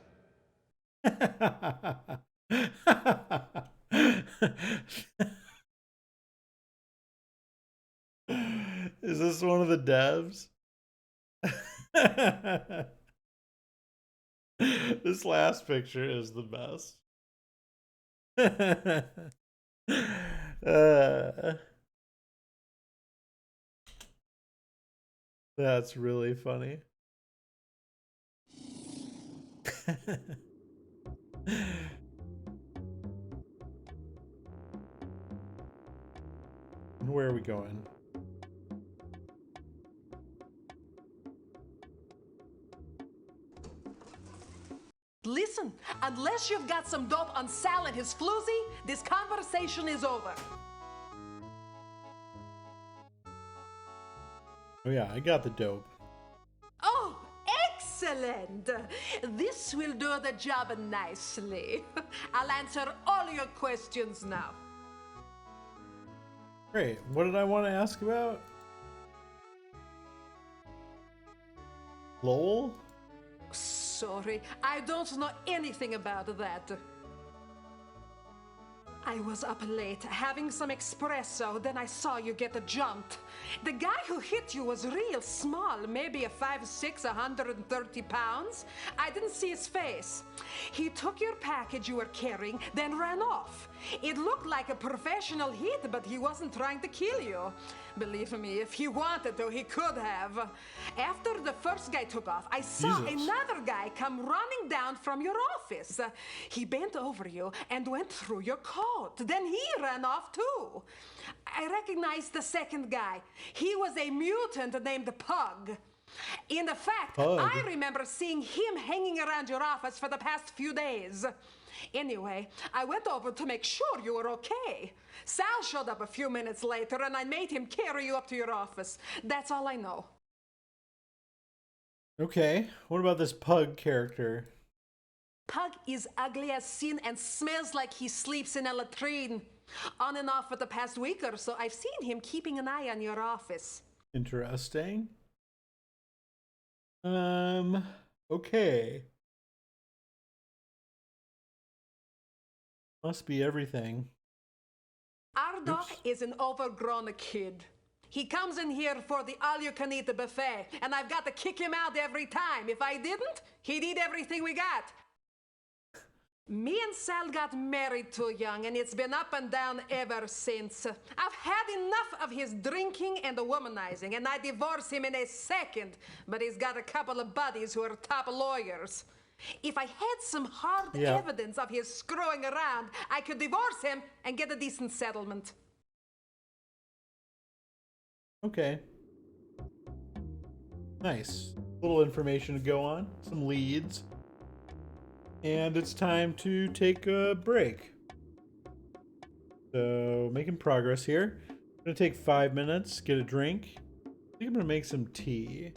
Is this one of the devs? This last picture is the best. That's really funny. Where are we going? Listen, unless you've got some dope on Sal and his floozy, this conversation is over. Oh yeah, I got the dope. Oh, excellent! This will do the job nicely. I'll answer all your questions now. Great. What did I want to ask about? Lowell? Sorry, I don't know anything about that. I was up late having some espresso, then I saw you get jumped. The guy who hit you was real small, maybe a 5'6", 130 pounds. I didn't see his face. He took your package you were carrying, then ran off. It looked like a professional hit, but he wasn't trying to kill you. Believe me, if he wanted to, he could have. After the first guy took off, I saw another guy come running down from your office. He bent over you and went through your coat. Then he ran off too. I recognized the second guy. He was a mutant named Pug. In fact, I remember seeing him hanging around your office for the past few days. Anyway, I went over to make sure you were okay. Sal showed up a few minutes later and I made him carry you up to your office. That's all I know. Okay, what about this Pug character? Pug is ugly as sin and smells like he sleeps in a latrine. On and off for the past week or so, I've seen him keeping an eye on your office. Interesting. Okay. Must be everything. Our dog is an overgrown kid. He comes in here for the all-you-can-eat buffet, and I've got to kick him out every time. If I didn't, he'd eat everything we got. Me and Sal got married too young, and it's been up and down ever since. I've had enough of his drinking and the womanizing, and I'd divorce him in a second, but he's got a couple of buddies who are top lawyers. If I had some hard evidence of his screwing around, I could divorce him and get a decent settlement. Okay. Nice. Little information to go on. Some leads. And it's time to take a break. So, making progress here. I'm gonna take 5 minutes, get a drink, think I'm gonna make some tea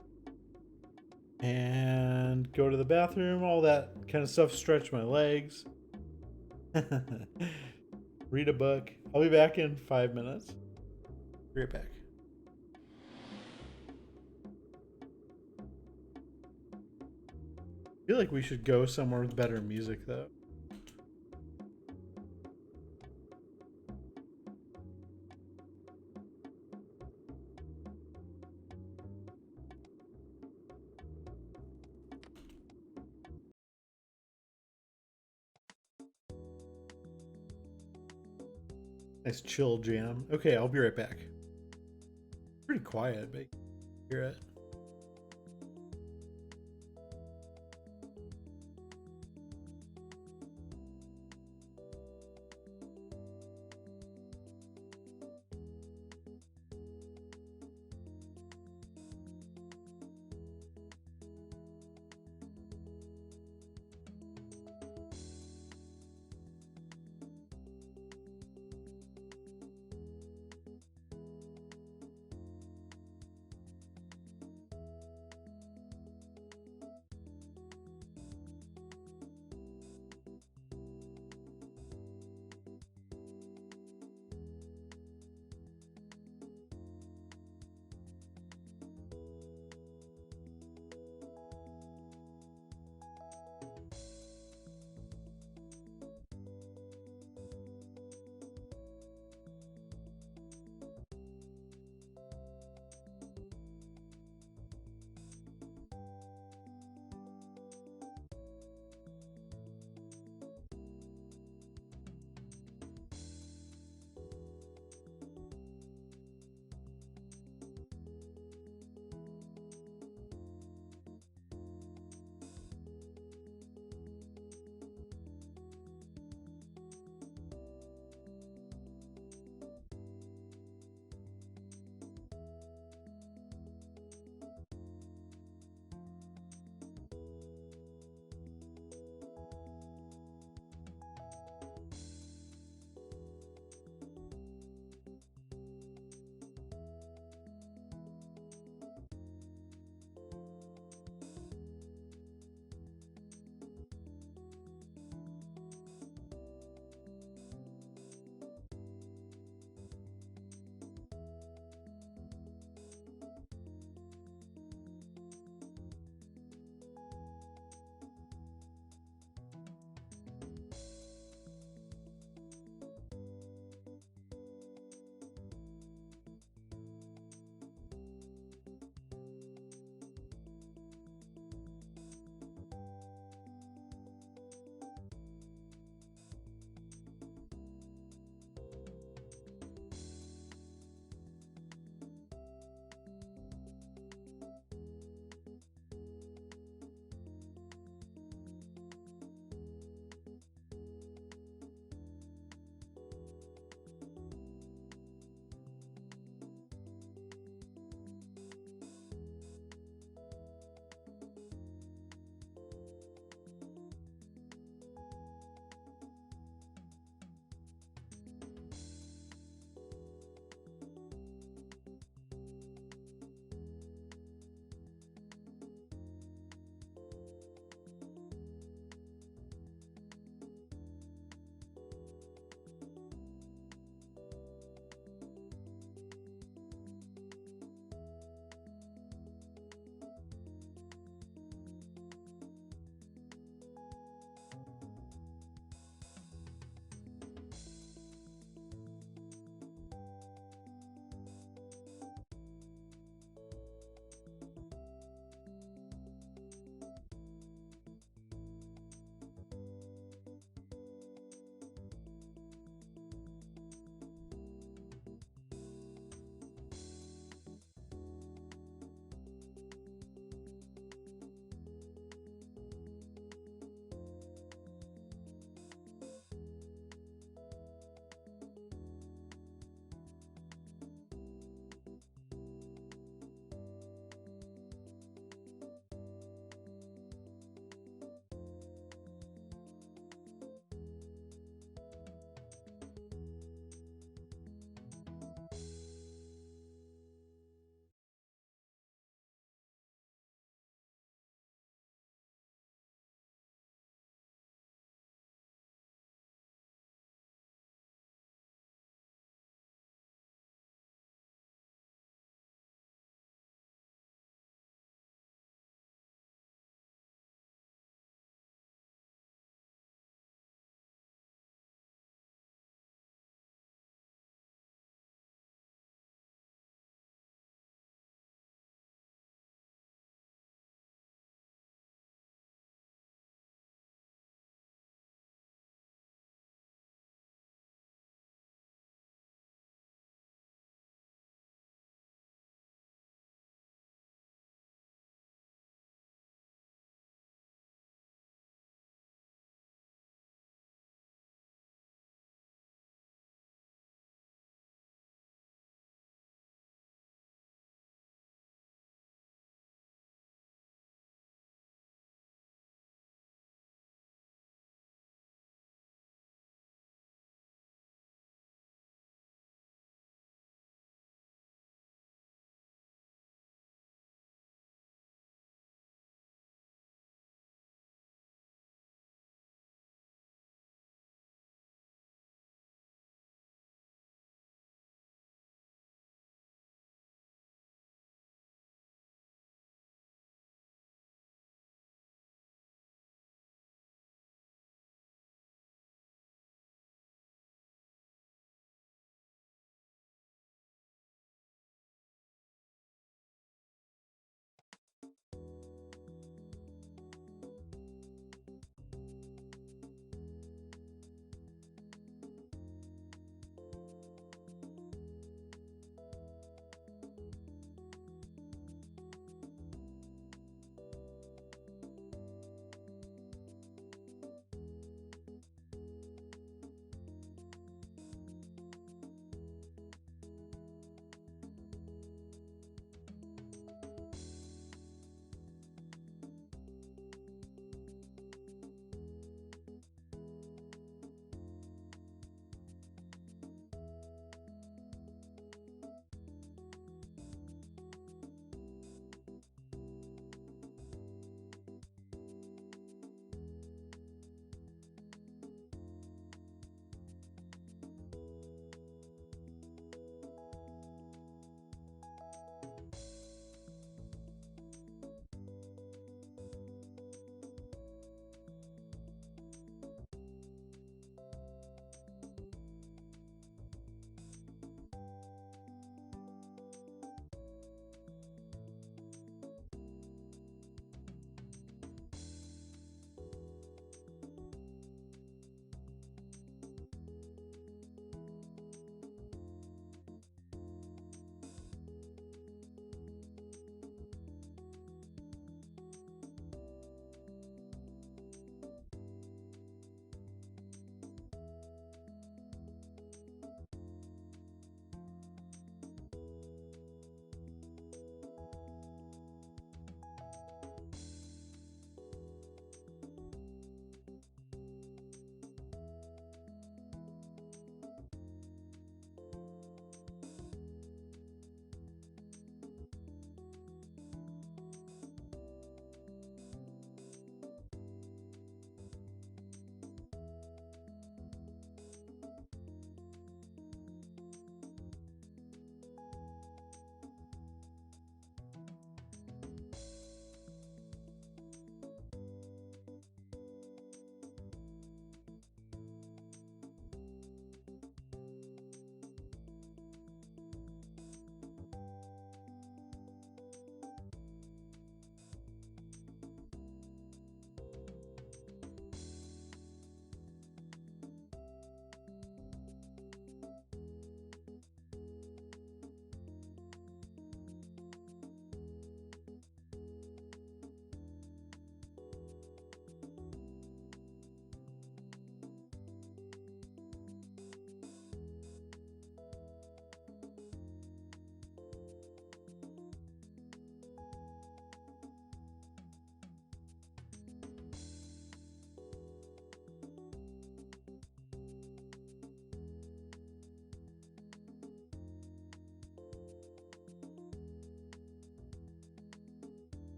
and go to the bathroom, all that kind of stuff, stretch my legs, read a book. I'll be back in 5 minutes. Be right back. I feel like we should go somewhere with better music though. Nice chill jam. Okay, I'll be right back. Pretty quiet, but you can hear it.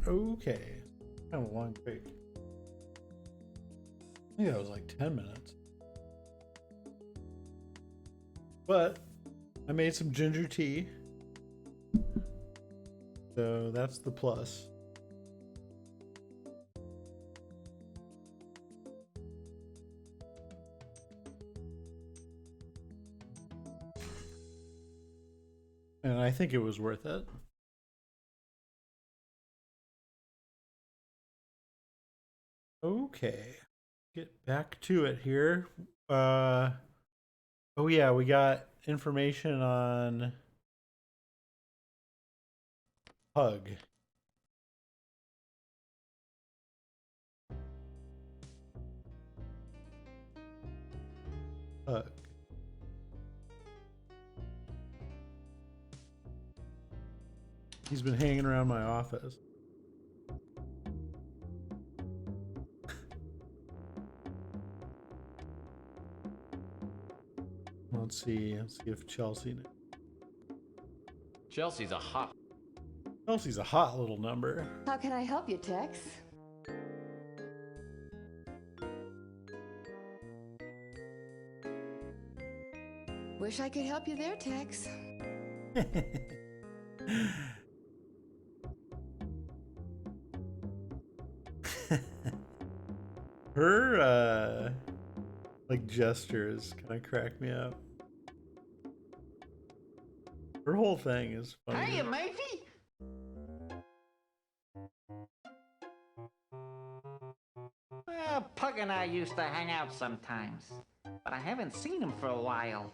Okay. Kind of a long break. I think that was like 10 minutes. But I made some ginger tea. So that's the plus. And I think it was worth it. Okay. Get back to it here. Oh yeah, we got information on Pug. Pug. He's been hanging around my office. Let's see if Chelsea's a hot little number. How can I help you, Tex? Wish I could help you there, Tex. Her like gestures kind of crack me up. Her whole thing is funny. Hiya, matey! Well, Pug and I used to hang out sometimes, but I haven't seen him for a while.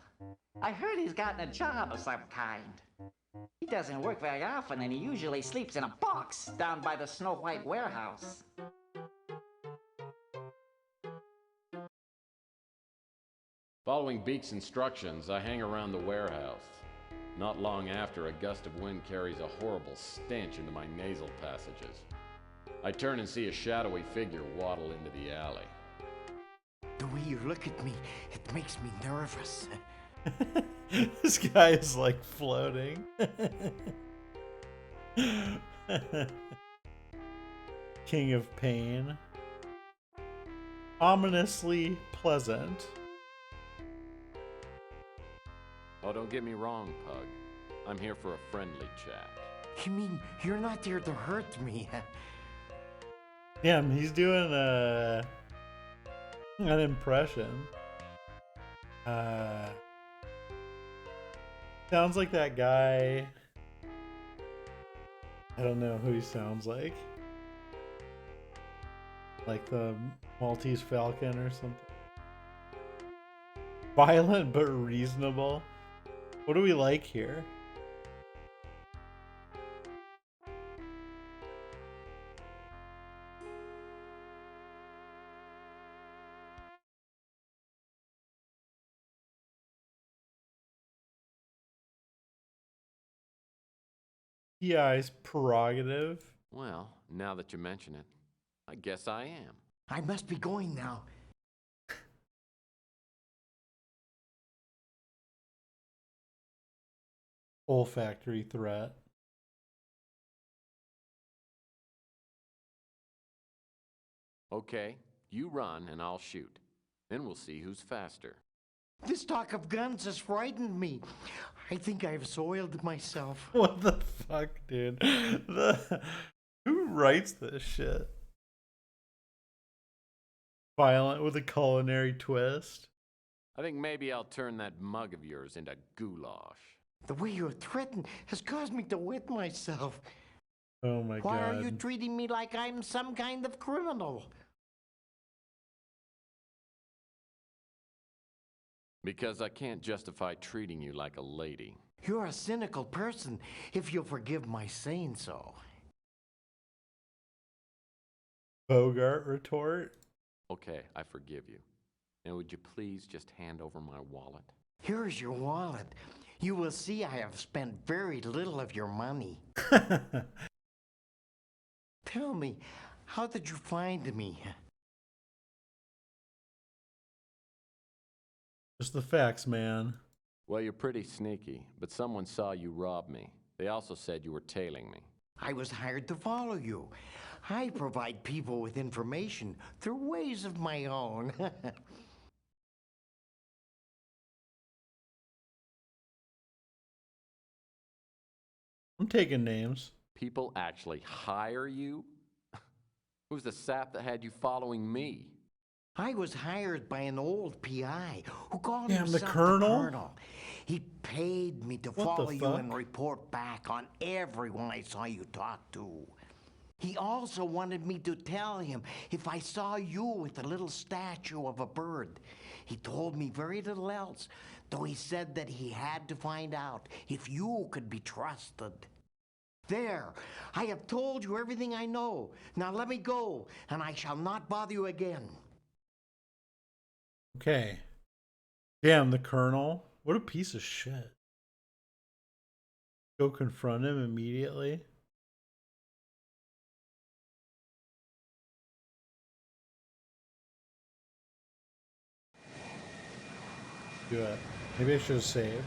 I heard he's gotten a job of some kind. He doesn't work very often, and he usually sleeps in a box down by the Snow White warehouse. Following Beak's instructions, I hang around the warehouse. Not long after, a gust of wind carries a horrible stench into my nasal passages. I turn and see a shadowy figure waddle into the alley. The way you look at me, it makes me nervous. This guy is like floating. King of Pain. Ominously pleasant. Oh, don't get me wrong, Pug. I'm here for a friendly chat. You mean you're not there to hurt me? Damn, he's doing an impression. Sounds like that guy. I don't know who he sounds like. Like the Maltese Falcon or something. Violent but reasonable. What do we like here? PI's prerogative. Well, now that you mention it, I guess I am. I must be going now. Olfactory threat. Okay, you run and I'll shoot. Then we'll see who's faster. This talk of guns has frightened me. I think I've soiled myself. What the fuck, dude? Who writes this shit? Violent with a culinary twist. I think maybe I'll turn that mug of yours into goulash. The way you threaten has caused me to wet myself. Oh my God. Why are you treating me like I'm some kind of criminal? Because I can't justify treating you like a lady. You're a cynical person, if you'll forgive my saying so. Bogart retort. Okay, I forgive you. Now would you please just hand over my wallet? Here's your wallet. You will see I have spent very little of your money. Tell me, how did you find me? Just the facts, man. Well, you're pretty sneaky, but someone saw you rob me. They also said you were tailing me. I was hired to follow you. I provide people with information through ways of my own. I'm taking names. People actually hire you? Who's the sap that had you following me? I was hired by an old PI who called Damn, himself the Colonel? Colonel. He paid me to What the follow you fuck? and report back on everyone I saw you talk to. He also wanted me to tell him if I saw you with the little statue of a bird. He told me very little else, though he said that he had to find out if you could be trusted. There, I have told you everything I know. Now let me go, and I shall not bother you again. Okay. Damn, the Colonel. What a piece of shit. Go confront him immediately. Do it. Maybe I should have saved.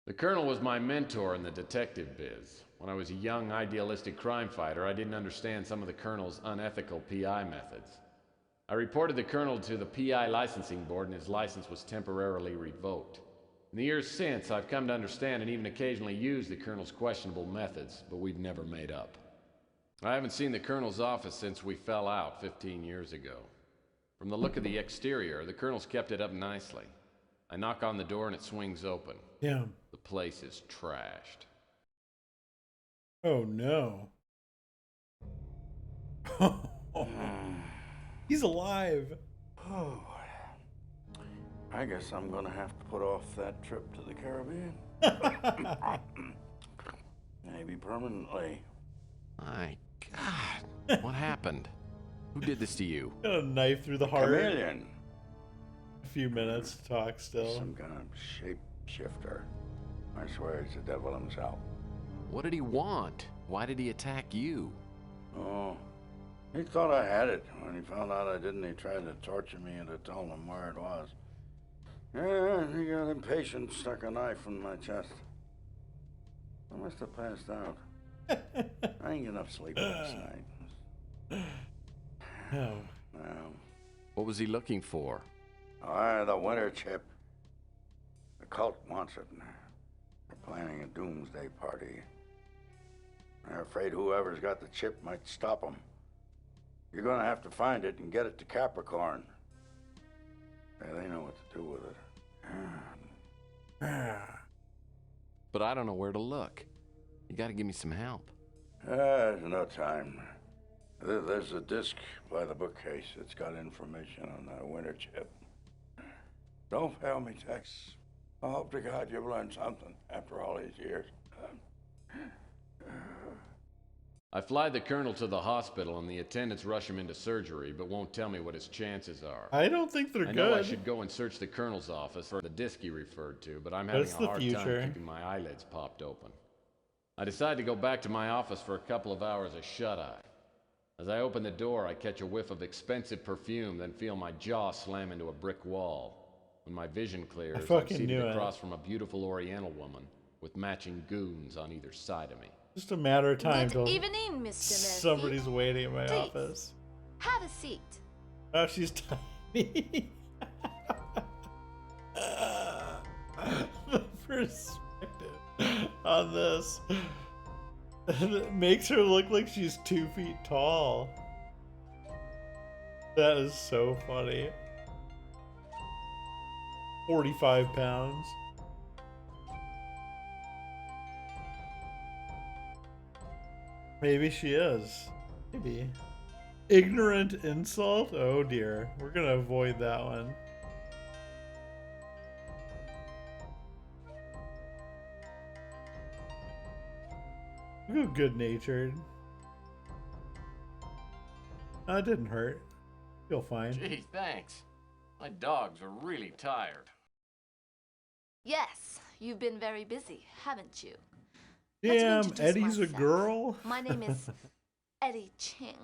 The Colonel was my mentor in the detective biz. When I was a young, idealistic crime fighter, I didn't understand some of the Colonel's unethical PI methods. I reported the Colonel to the PI licensing board, and his license was temporarily revoked. In the years since, I've come to understand and even occasionally use the Colonel's questionable methods, but we've never made up. I haven't seen the Colonel's office since we fell out 15 years ago. From the look of the exterior, the Colonel's kept it up nicely. I knock on the door and it swings open. Yeah. The place is trashed. Oh no. He's alive. Oh, I guess I'm gonna have to put off that trip to the Caribbean. Maybe permanently. My God. What happened? Who did this to you? Got a knife through the heart. Chameleon. A few minutes to talk still. Some kind of shapeshifter. I swear he's the devil himself. What did he want? Why did he attack you? Oh, he thought I had it. When he found out I didn't, he tried to torture me into telling him where it was. Yeah, he got impatient, stuck a knife in my chest. I must have passed out. I ain't get enough sleep last night. No. No. What was he looking for? The winter chip. The cult wants it. They're planning a doomsday party. They're afraid whoever's got the chip might stop them. You're gonna have to find it and get it to Capricorn. Yeah, they know what to do with it. But I don't know where to look. You gotta give me some help. There's no time. There's a disc by the bookcase. It's got information on that winter chip. Don't fail me, Tex. I hope to God you've learned something after all these years. I fly the Colonel to the hospital and the attendants rush him into surgery, but won't tell me what his chances are. I don't think they're I good. know I should go and search the Colonel's office for the disc he referred to, but I'm having That's a the hard future. time keeping my eyelids popped open. I decide to go back to my office for a couple of hours of shut-eye. As I open the door, I catch a whiff of expensive perfume, then feel my jaw slam into a brick wall. When my vision clears, I'm fucking seated knew it. across from a beautiful Oriental woman with matching goons on either side of me. Just a matter of time Good till evening, Mr. Murphy. somebody's waiting in my Please. office. Have a seat. Oh, she's tiny. The perspective on this. It makes her look like she's 2 feet tall. That is so funny. 45 pounds. Maybe she is. Maybe. Ignorant insult? Oh dear. We're gonna avoid that one. Look how good-natured. That didn't hurt. Feel fine. Gee, thanks. My dogs are really tired. Yes, you've been very busy, haven't you? Let me Damn, introduce Eddie's a myself. girl? My name is Eddie Ching.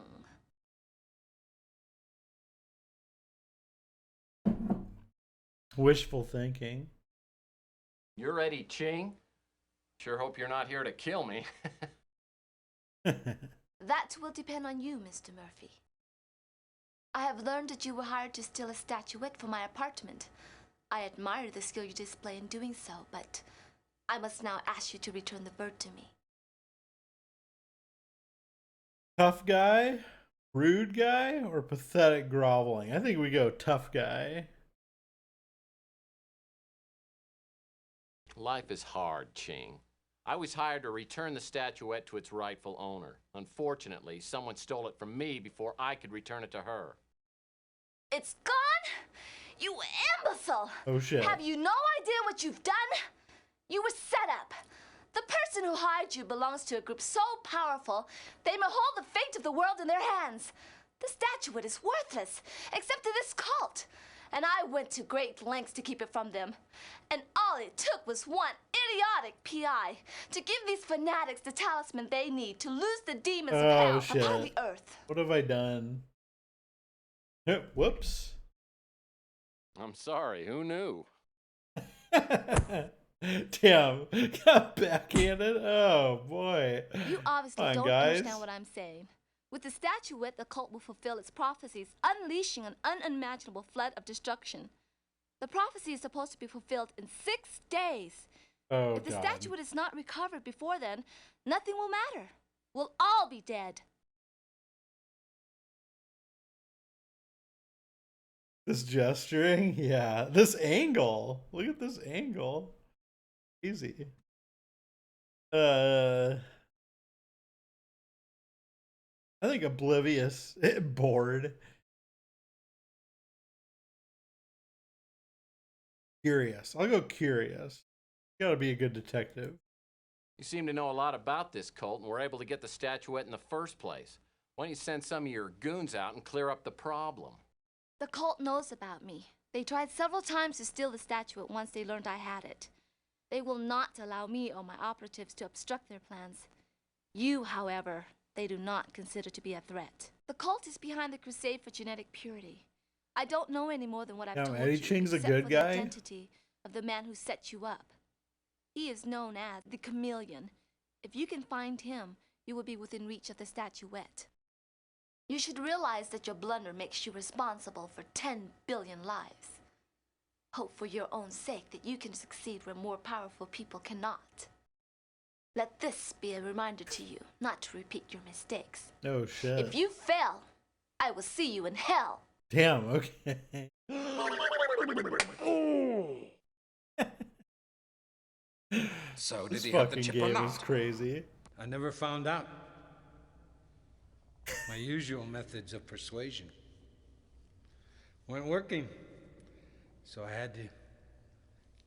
Wishful thinking. You're Eddie Ching? Sure hope you're not here to kill me. That will depend on you, Mr. Murphy. I have learned that you were hired to steal a statuette for my apartment. I admire the skill you display in doing so, but I must now ask you to return the bird to me. Tough guy, rude guy, or pathetic groveling? I think we go tough guy. Life is hard, Ching. I was hired to return the statuette to its rightful owner. Unfortunately, someone stole it from me before I could return it to her. It's gone? You imbecile! Oh shit. Have you no idea what you've done? You were set up. The person who hired you belongs to a group so powerful, they may hold the fate of the world in their hands. The statuette is worthless, except to this cult. And I went to great lengths to keep it from them. And all it took was one idiotic PI to give these fanatics the talisman they need to lose the demons of hell upon the earth. What have I done? Whoops. I'm sorry, who knew? Damn, got backhanded? Oh boy. You obviously don't understand what I'm saying. With the statuette, the cult will fulfill its prophecies, unleashing an unimaginable flood of destruction. The prophecy is supposed to be fulfilled in 6 days. Oh, if the God. statuette is not recovered before then, nothing will matter. We'll all be dead. This gesturing? Yeah. This angle. Look at this angle. Easy. I think oblivious. Bored. Curious. I'll go curious. You gotta be a good detective. You seem to know a lot about this cult and were able to get the statuette in the first place. Why don't you send some of your goons out and clear up the problem? The cult knows about me. They tried several times to steal the statuette once they learned I had it. They will not allow me or my operatives to obstruct their plans. You, however, they do not consider to be a threat. The cult is behind the crusade for genetic purity. I don't know any more than what I've told Eddie you, Ching's a except good for guy? the identity of the man who set you up. He is known as the Chameleon. If you can find him, you will be within reach of the statuette. You should realize that your blunder makes you responsible for 10 billion lives. Hope for your own sake that you can succeed where more powerful people cannot. Let this be a reminder to you not to repeat your mistakes. Oh shit. If you fail, I will see you in hell. Damn, okay. So, did This he have the fucking chip or game not? is crazy. I never found out. My usual methods of persuasion weren't working, so I had to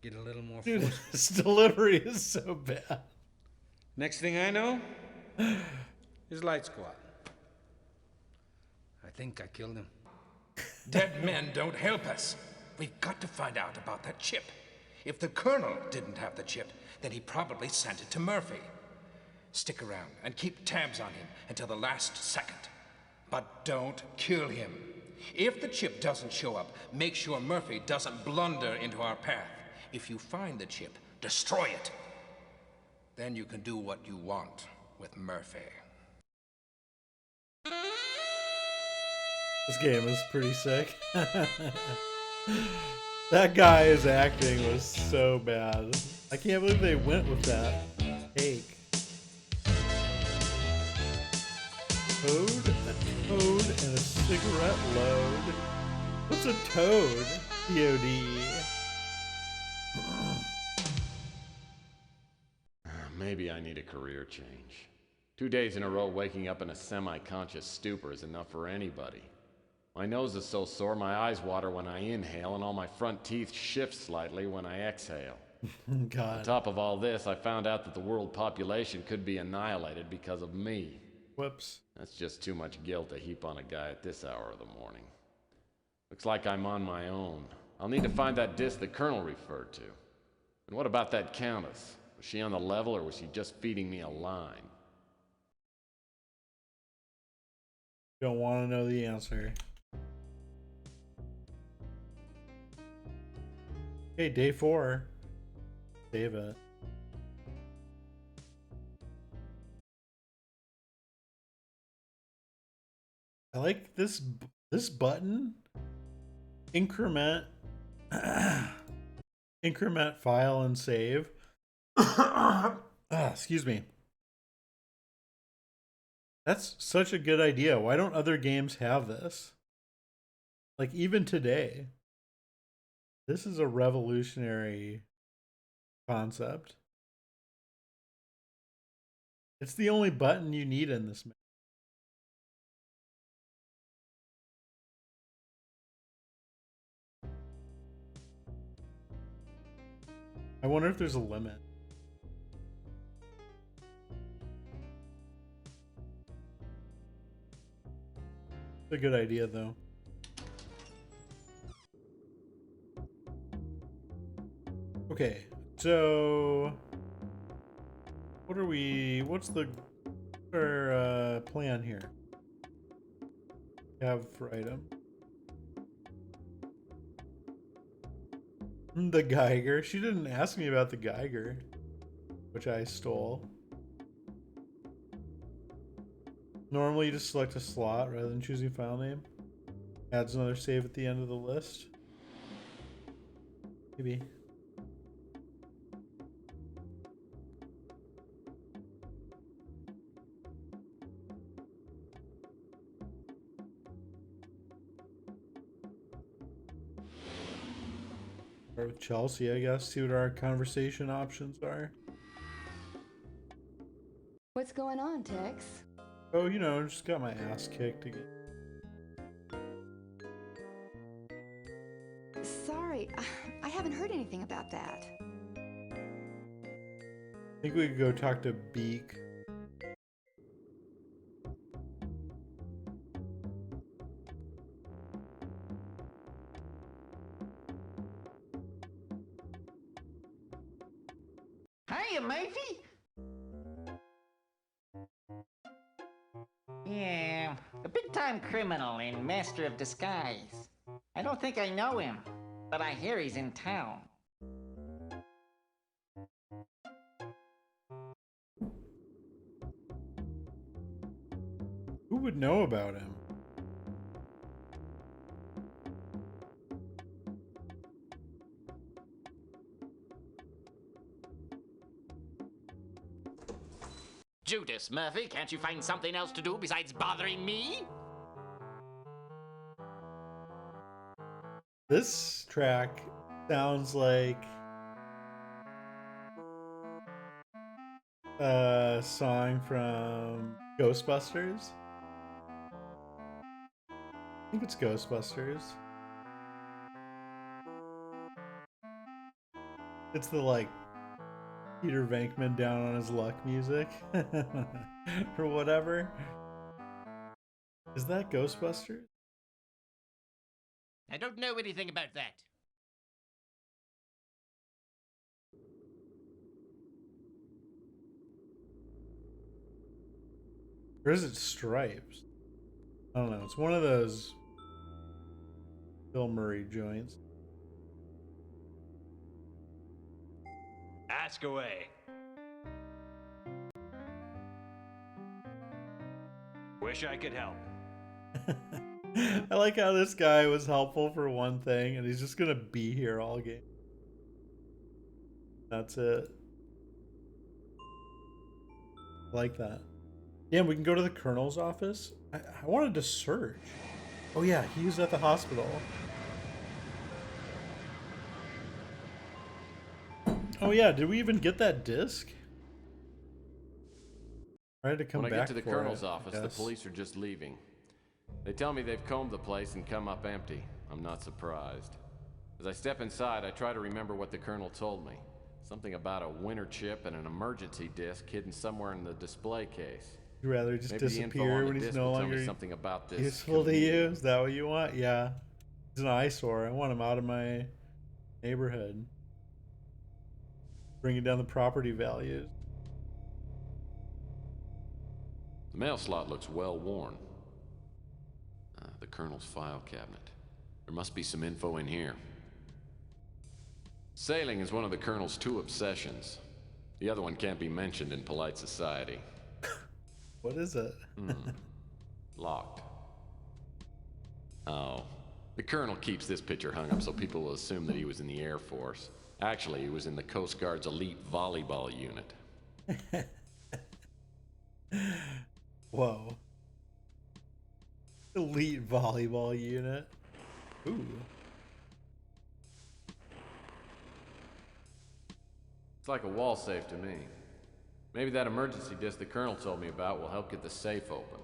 get a little more Dude, forceful. this delivery is so bad. Next thing I know, his lights go out. I think I killed him. Dead men don't help us. We've got to find out about that chip. If the Colonel didn't have the chip, then he probably sent it to Murphy. Stick around and keep tabs on him until the last second. But don't kill him. If the chip doesn't show up, make sure Murphy doesn't blunder into our path. If you find the chip, destroy it. Then you can do what you want with Murphy. This game is pretty sick. That guy's acting was so bad. I can't believe they went with that take. Toad, a toad, and a cigarette load. What's a toad? T-O-D. Maybe I need a career change. 2 days in a row waking up in a semi-conscious stupor is enough for anybody. My nose is so sore my eyes water when I inhale and all my front teeth shift slightly when I exhale. God. On top of all this, I found out that the world population could be annihilated because of me. Whoops. That's just too much guilt to heap on a guy at this hour of the morning. Looks like I'm on my own. I'll need to find that disc the Colonel referred to. And what about that Countess? Was she on the level or was she just feeding me a line? Don't want to know the answer. Okay, day 4. Save it. I like this button. Increment increment file and save. Excuse me. That's such a good idea. Why don't other games have this? Like even today. This is a revolutionary concept. It's the only button you need in this. I wonder if there's a limit. It's a good idea though. Okay, so what's our plan here? Have for item. The Geiger. She didn't ask me about the Geiger, which I stole. Normally you just select a slot rather than choosing file name. Adds another save at the end of the list. Maybe. Start with Chelsea, I guess. See what our conversation options are. What's going on, Tex? Oh, you know, just got my ass kicked again. Sorry, I haven't heard anything about that. I think we could go talk to Beak. Hiya, Murphy. Yeah, a big-time criminal and master of disguise. I don't think I know him, but I hear he's in town. Who would know about him? Judas, Murphy, can't you find something else to do besides bothering me? This track sounds like a song from Ghostbusters. I think it's Ghostbusters. It's the like Peter Venkman down on his luck music or whatever. Is that Ghostbusters? I don't know anything about that. Or is it Stripes? I don't know. It's one of those Bill Murray joints. Ask away. Wish I could help. I like how this guy was helpful for one thing and he's just gonna be here all game. That's it. I like that. Yeah, we can go to the Colonel's office. I wanted to search. Oh yeah, he was at the hospital. Oh yeah, did we even get that disc? I had to come when back I get to the for Colonel's it, office, I the guess. police are just leaving. They tell me they've combed the place and come up empty. I'm not surprised. As I step inside, I try to remember what the Colonel told me. Something about a winter chip and an emergency disc hidden somewhere in the display case. You'd rather just Maybe the info disappear on the when he's disc no will tell me longer something about this useful to comedian. you? Is that what you want? Yeah. He's an eyesore. I want him out of my neighborhood. Bringing down the property values. The mail slot looks well worn. The Colonel's file cabinet. There must be some info in here. Sailing is one of the Colonel's 2 obsessions. The other one can't be mentioned in polite society. What is it? Locked. Oh. The Colonel keeps this picture hung up so people will assume that he was in the Air Force. Actually, he was in the Coast Guard's elite volleyball unit. Whoa. Elite volleyball unit. Ooh. It's like a wall safe to me. Maybe that emergency disc the Colonel told me about will help get the safe open.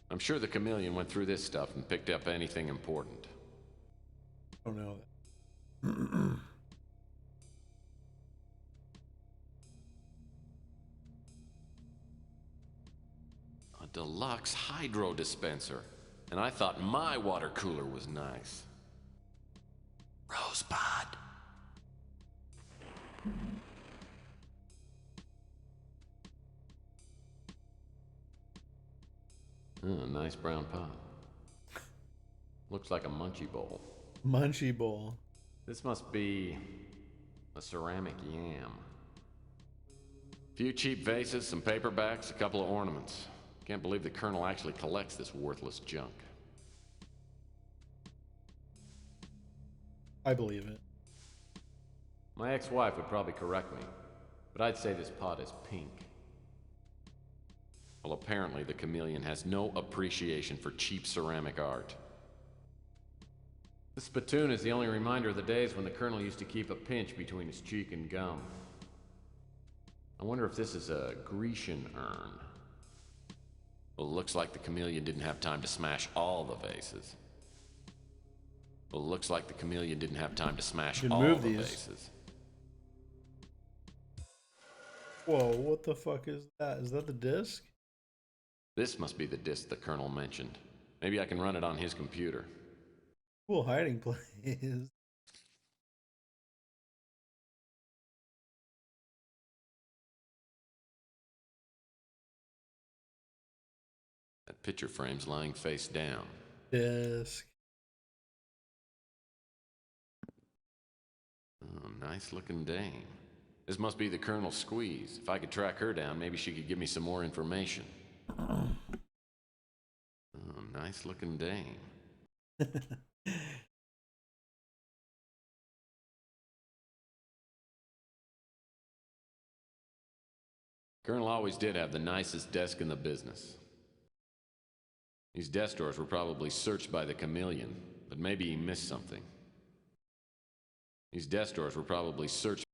I'm sure the Chameleon went through this stuff and picked up anything important. I don't know that. A deluxe hydro dispenser. And I thought my water cooler was nice. Rosebud. Oh, nice brown pot. Looks like a munchie bowl. Munchie bowl. This must be a ceramic yam. A few cheap vases, some paperbacks, a couple of ornaments. Can't believe the Colonel actually collects this worthless junk. I believe it. My ex-wife would probably correct me, but I'd say this pot is pink. Well, apparently the Chameleon has no appreciation for cheap ceramic art. This spittoon is the only reminder of the days when the Colonel used to keep a pinch between his cheek and gum. I wonder if this is a Grecian urn. Well, it looks like the Chameleon didn't have time to smash all the vases. Well, it looks like the Chameleon didn't have time to smash all the vases. Whoa, what the fuck is that? Is that the disc? This must be the disc the Colonel mentioned. Maybe I can run it on his computer. Cool hiding place. That picture frame's lying face down. Disc. Oh, nice looking dame. This must be the Colonel's squeeze. If I could track her down, maybe she could give me some more information. Oh, nice looking dame. Colonel always did have the nicest desk in the business. These desk drawers were probably searched by the Chameleon, but maybe he missed something. These desk drawers were probably searched.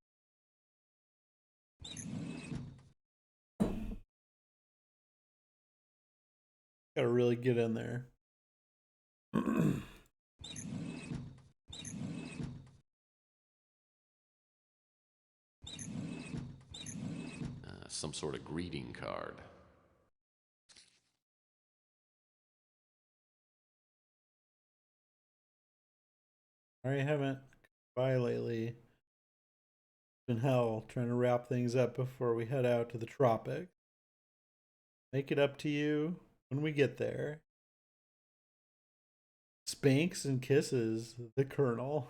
Gotta really get in there. Some sort of greeting card. I haven't by lately. Been hell trying to wrap things up before we head out to the tropics. Make it up to you when we get there. Spanks and kisses, the Colonel.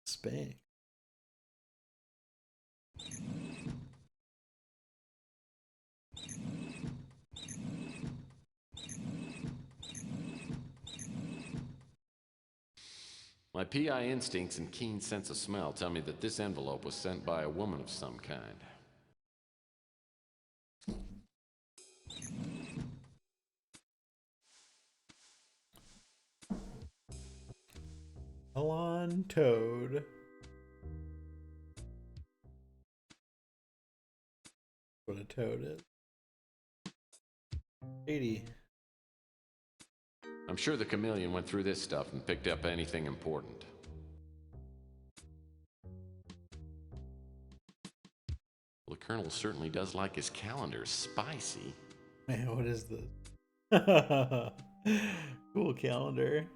Spank. My PI instincts and keen sense of smell tell me that this envelope was sent by a woman of some kind. Elon Toad. What a toad is. 80. I'm sure the Chameleon went through this stuff and picked up anything important. Well, the Colonel certainly does like his calendar spicy. Man, what is this? Cool calendar.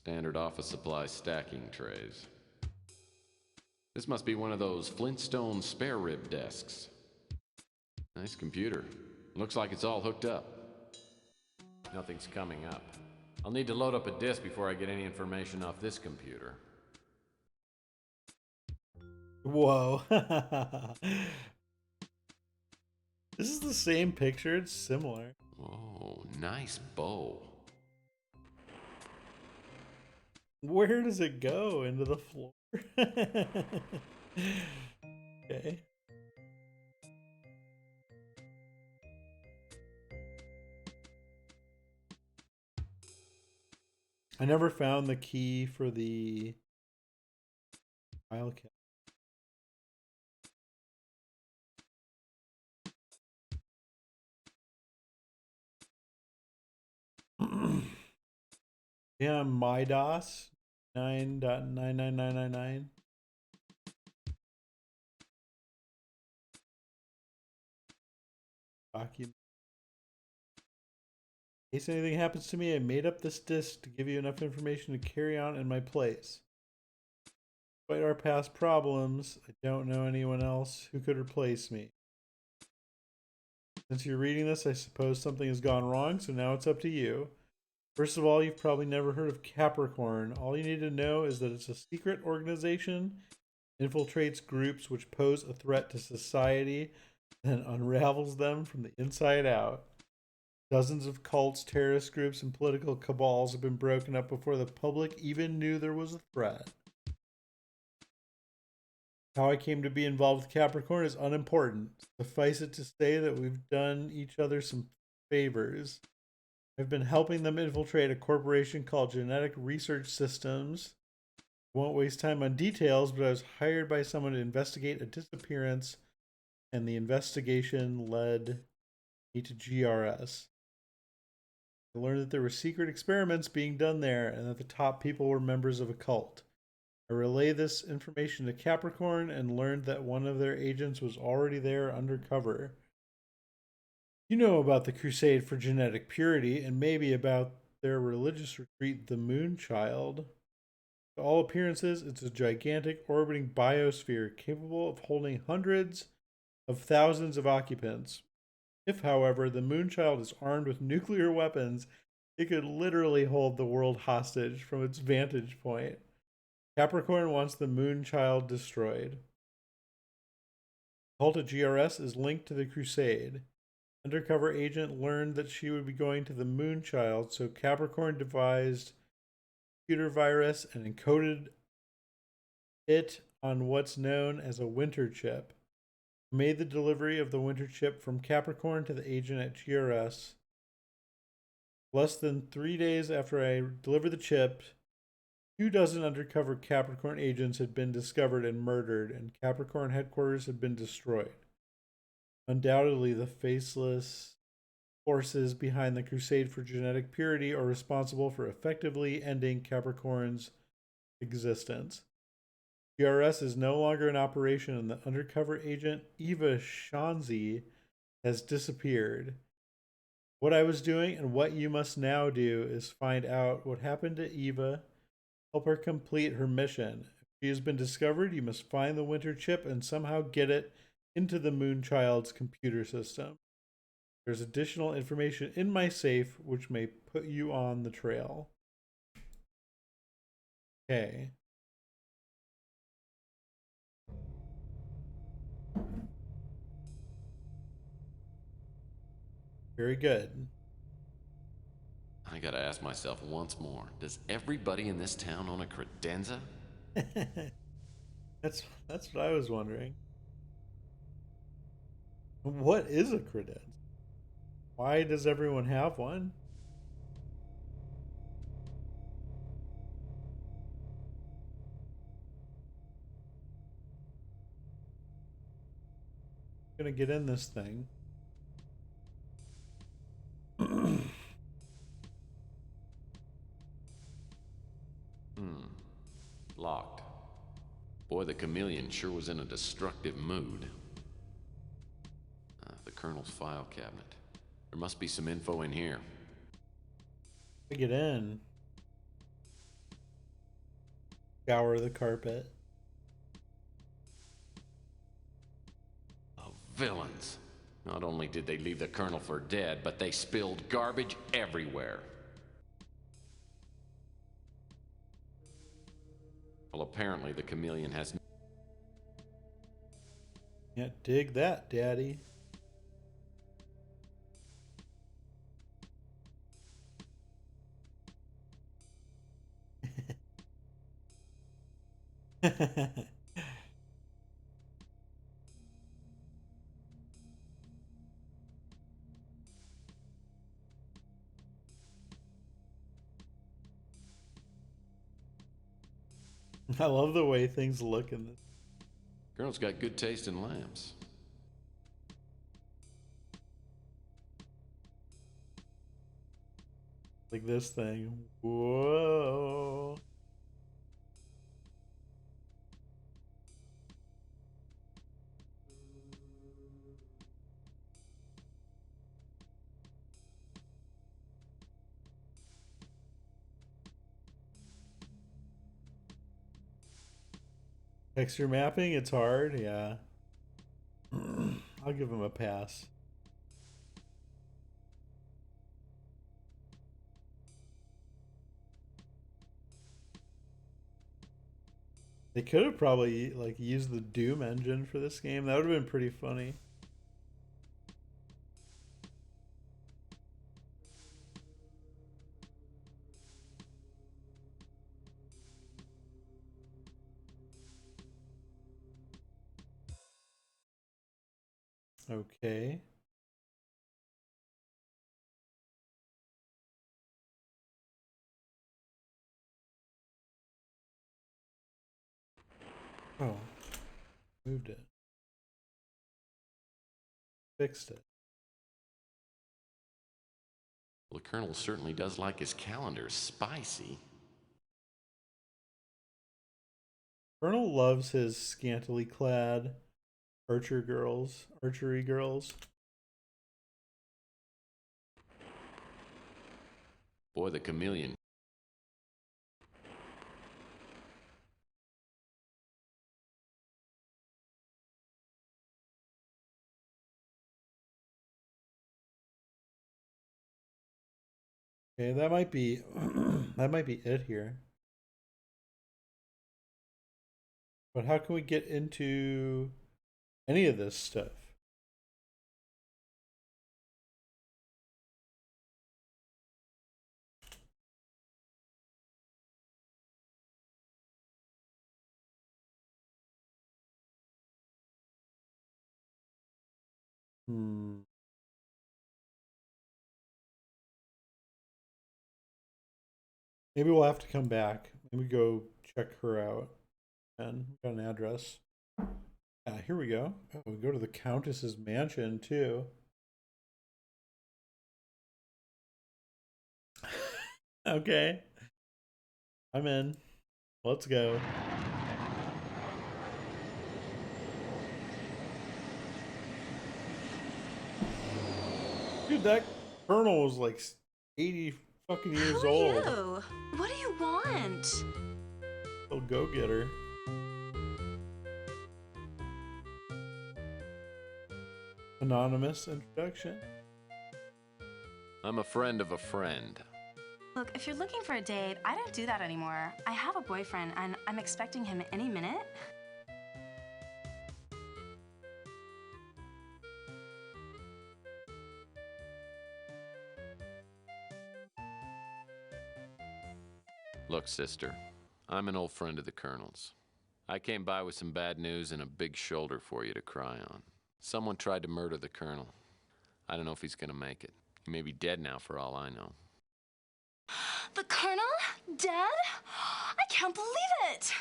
Standard office supply stacking trays. This must be one of those Flintstone spare rib desks. Nice computer. Looks like it's all hooked up. Nothing's coming up. I'll need to load up a disk before I get any information off this computer. Whoa. This is the same picture. It's similar. Oh, nice bow. Where does it go? Into the floor? Okay. I never found the key for the file cabinet. Yeah, MyDOS 9.99999. Document. In case anything happens to me, I made up this disk to give you enough information to carry on in my place. Despite our past problems, I don't know anyone else who could replace me. Since you're reading this, I suppose something has gone wrong, so now it's up to you. First of all, you've probably never heard of Capricorn. All you need to know is that it's a secret organization, infiltrates groups which pose a threat to society, and unravels them from the inside out. Dozens of cults, terrorist groups, and political cabals have been broken up before the public even knew there was a threat. How I came to be involved with Capricorn is unimportant. Suffice it to say that we've done each other some favors. I've been helping them infiltrate a corporation called Genetic Research Systems. I won't waste time on details, but I was hired by someone to investigate a disappearance, and the investigation led me to GRS. I learned that there were secret experiments being done there, and that the top people were members of a cult. I relayed this information to Capricorn and learned that one of their agents was already there undercover. You know about the Crusade for Genetic Purity, and maybe about their religious retreat, the Moonchild. To all appearances, it's a gigantic orbiting biosphere capable of holding hundreds of thousands of occupants. If, however, the Moonchild is armed with nuclear weapons, it could literally hold the world hostage from its vantage point. Capricorn wants the Moonchild destroyed. The cult at GRS is linked to the Crusade. Undercover agent learned that she would be going to the Moonchild, so Capricorn devised a computer virus and encoded it on what's known as a winter chip. Made the delivery of the winter chip from Capricorn to the agent at GRS. Less than 3 days after I delivered the chip, 24 undercover Capricorn agents had been discovered and murdered, and Capricorn headquarters had been destroyed. Undoubtedly, the faceless forces behind the Crusade for Genetic Purity are responsible for effectively ending Capricorn's existence. GRS is no longer in operation, and the undercover agent Eva Shanzi has disappeared. What I was doing and what you must now do is find out what happened to Eva, help her complete her mission. If she has been discovered, you must find the winter chip and somehow get it into the Moonchild's computer system. There's additional information in my safe which may put you on the trail. Okay. Very good. I gotta ask myself once more, does everybody in this town own a credenza? That's what I was wondering. What is a credenza? Why does everyone have one? I'm gonna get in this thing. Locked. Boy, the chameleon sure was in a destructive mood. The Colonel's file cabinet. There must be some info in here. To get in. Scour the carpet. Oh, villains. Not only did they leave the Colonel for dead, but they spilled garbage everywhere. Well, apparently the chameleon has... Can't dig that, Daddy. I love the way things look in this. Colonel's got good taste in lamps. Like this thing. Whoa. Texture mapping, it's hard, yeah. I'll give him a pass. They could have probably like used the Doom engine for this game. That would have been pretty funny. Okay. Oh, moved it. Fixed it. Well, the Colonel certainly does like his calendar spicy. Colonel loves his scantily clad archery girls. Boy, the chameleon. Okay, that might be that might be it here. But how can we get into any of this stuff? Maybe we'll have to come back. Maybe go check her out. And we got an address. Yeah, here we go. Oh, we go to the Countess's mansion too. Okay. I'm in. Let's go. Dude, that Colonel was like 80 fucking years old. Who? What do you want? Little go-getter. Anonymous introduction. I'm a friend of a friend. Look, if you're looking for a date, I don't do that anymore. I have a boyfriend, and I'm expecting him any minute. Look, sister, I'm an old friend of the Colonel's. I came by with some bad news and a big shoulder for you to cry on. Someone tried to murder the Colonel. I don't know if he's gonna make it. He may be dead now for all I know. The Colonel? Dead? I can't believe it!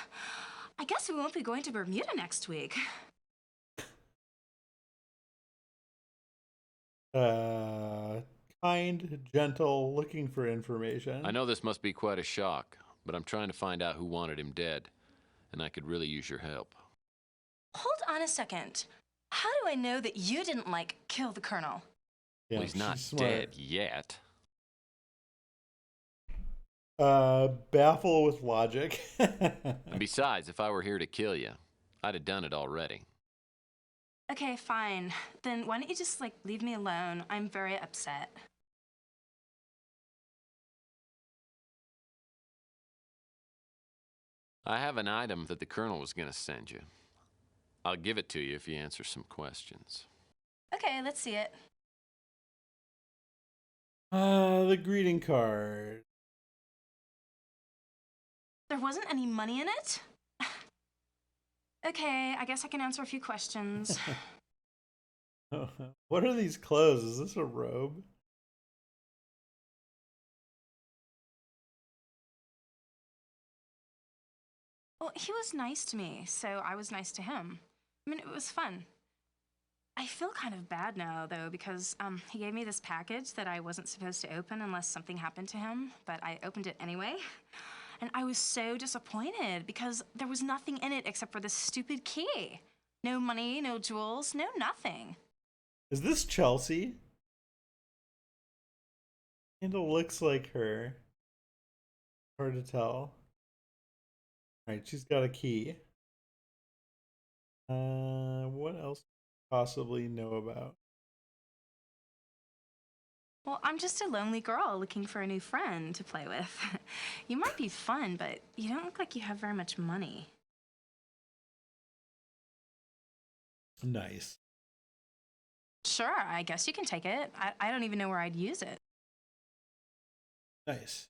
I guess we won't be going to Bermuda next week. Kind, gentle, looking for information. I know this must be quite a shock, but I'm trying to find out who wanted him dead, and I could really use your help. Hold on a second. How do I know that you didn't, like, kill the Colonel? Yeah, well, he's not dead yet. Baffle with logic. And besides, if I were here to kill you, I'd have done it already. Okay, fine. Then why don't you just, like, leave me alone? I'm very upset. I have an item that the Colonel was going to send you. I'll give it to you if you answer some questions. Okay, let's see it. The greeting card. There wasn't any money in it? Okay, I guess I can answer a few questions. What are these clothes? Is this a robe? Well, he was nice to me, so I was nice to him. I mean, it was fun. I feel kind of bad now, though, because he gave me this package that I wasn't supposed to open unless something happened to him, but I opened it anyway. And I was so disappointed because there was nothing in it except for this stupid key. No money, no jewels, no nothing. Is this Chelsea? Kinda looks like her. Hard to tell. Alright, she's got a key. What else possibly know about? Well, I'm just a lonely girl looking for a new friend to play with. You might be fun, but you don't look like you have very much money. Nice. Sure, I guess you can take it. I don't even know where I'd use it. Nice.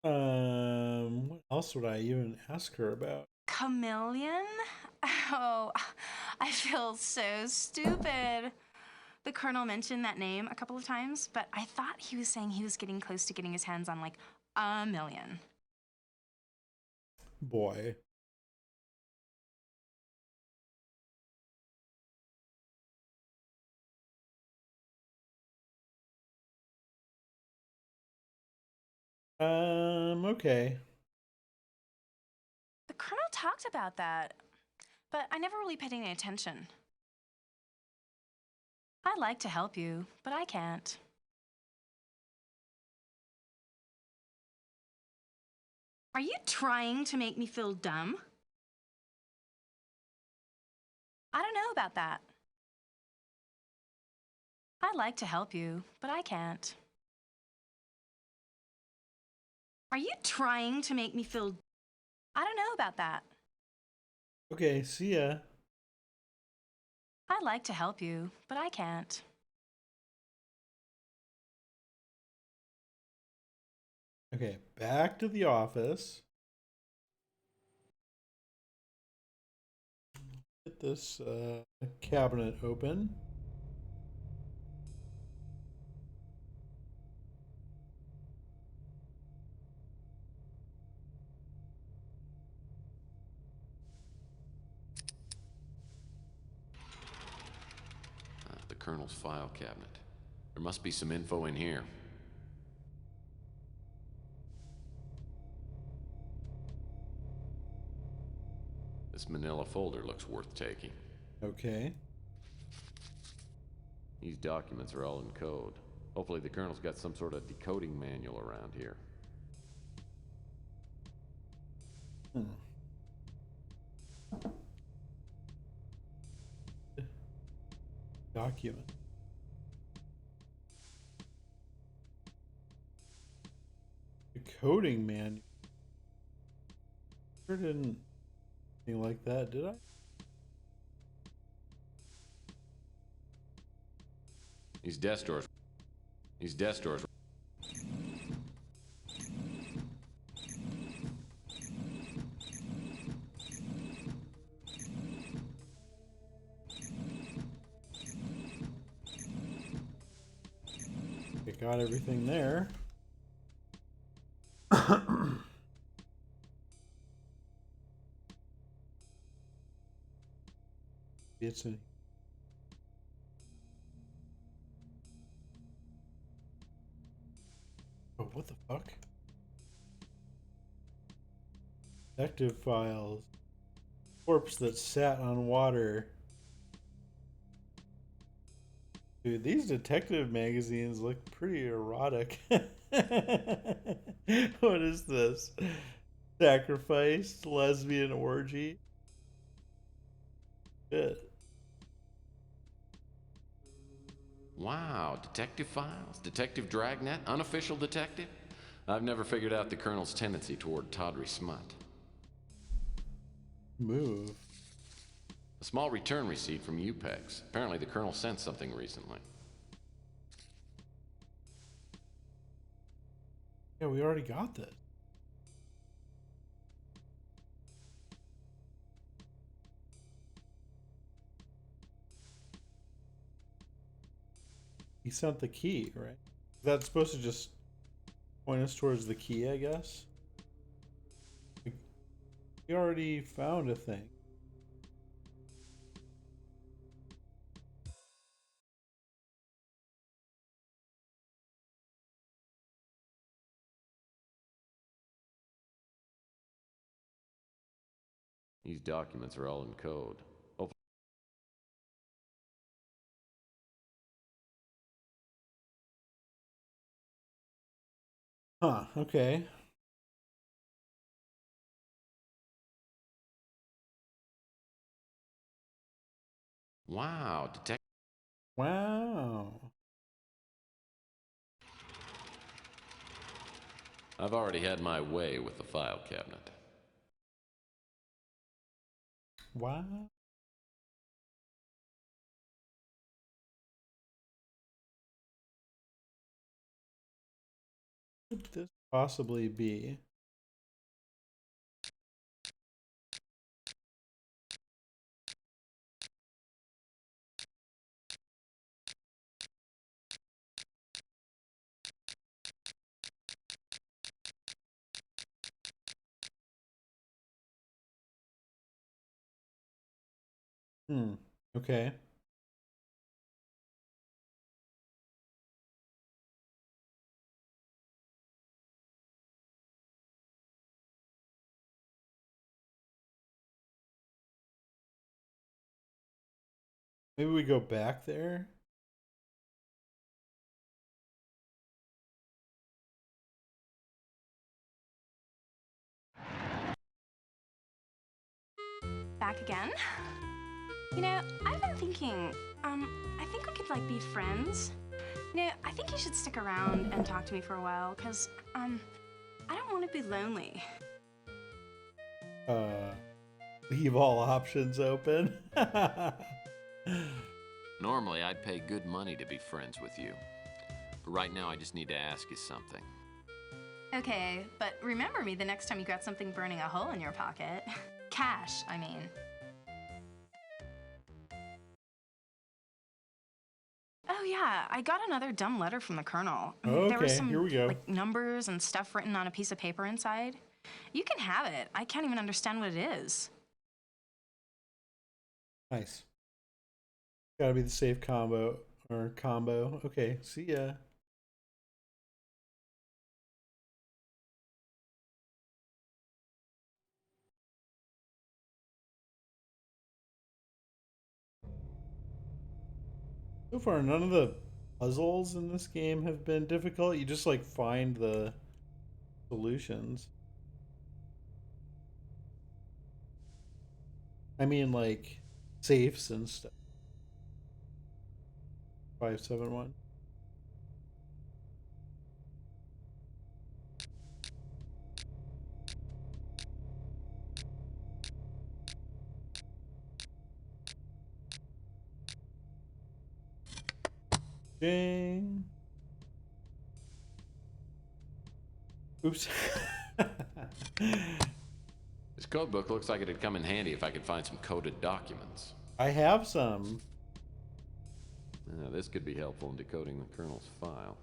What else would I even ask her about? Chameleon? Oh, I feel so stupid. The Colonel mentioned that name a couple of times, but I thought he was saying he was getting close to getting his hands on like $1 million. Boy. Okay. The Colonel talked about that, but I never really paid any attention. I'd like to help you, but I can't. Are you trying to make me feel dumb? I don't know about that. I'd like to help you, but I can't. Are you trying to make me feel... I don't know about that. Okay, see ya. I'd like to help you, but I can't. Okay, back to the office. Get this cabinet open. The Colonel's file cabinet. There must be some info in here. This manila folder looks worth taking. Okay. These documents are all in code. Hopefully the Colonel's got some sort of decoding manual around here. Document. Decoding manual. Sure didn't anything like that, did I? These desk doors. These desk doors. I got everything there. It's in. Oh, what the fuck? Detective files. Corpse that sat on water. Dude, these detective magazines look pretty erotic. What is this? Sacrifice, lesbian orgy. Shit. Wow, detective files, detective dragnet, unofficial detective? I've never figured out the Colonel's tendency toward tawdry smut. Move. A small return receipt from UPEX. Apparently the Colonel sent something recently. Yeah, we already got this. He sent the key, right? That's supposed to just point us towards the key, I guess. We already found a thing. These documents are all in code. Huh, okay. Wow, detective. Wow. I've already had my way with the file cabinet. Wow. What could this possibly be? Okay. Maybe we go back there? Back again? You know, I've been thinking, I think we could, like, be friends. You know, I think you should stick around and talk to me for a while, because, I don't want to be lonely. Leave all options open. Normally, I'd pay good money to be friends with you. But right now, I just need to ask you something. Okay, but remember me the next time you got something burning a hole in your pocket. Cash, I mean. Oh yeah, I got another dumb letter from the Colonel. There were Okay, some here we go. like numbers and stuff written on a piece of paper inside. You can have it. I can't even understand what it is. Nice. Gotta be the safe combo or combo. Okay, see ya. So far, none of the puzzles in this game have been difficult. You just like find the solutions. I mean, like safes and stuff. 571. Ding. Oops. This code book looks like it'd come in handy if I could find some coded documents. I have some. This could be helpful in decoding the Colonel's file.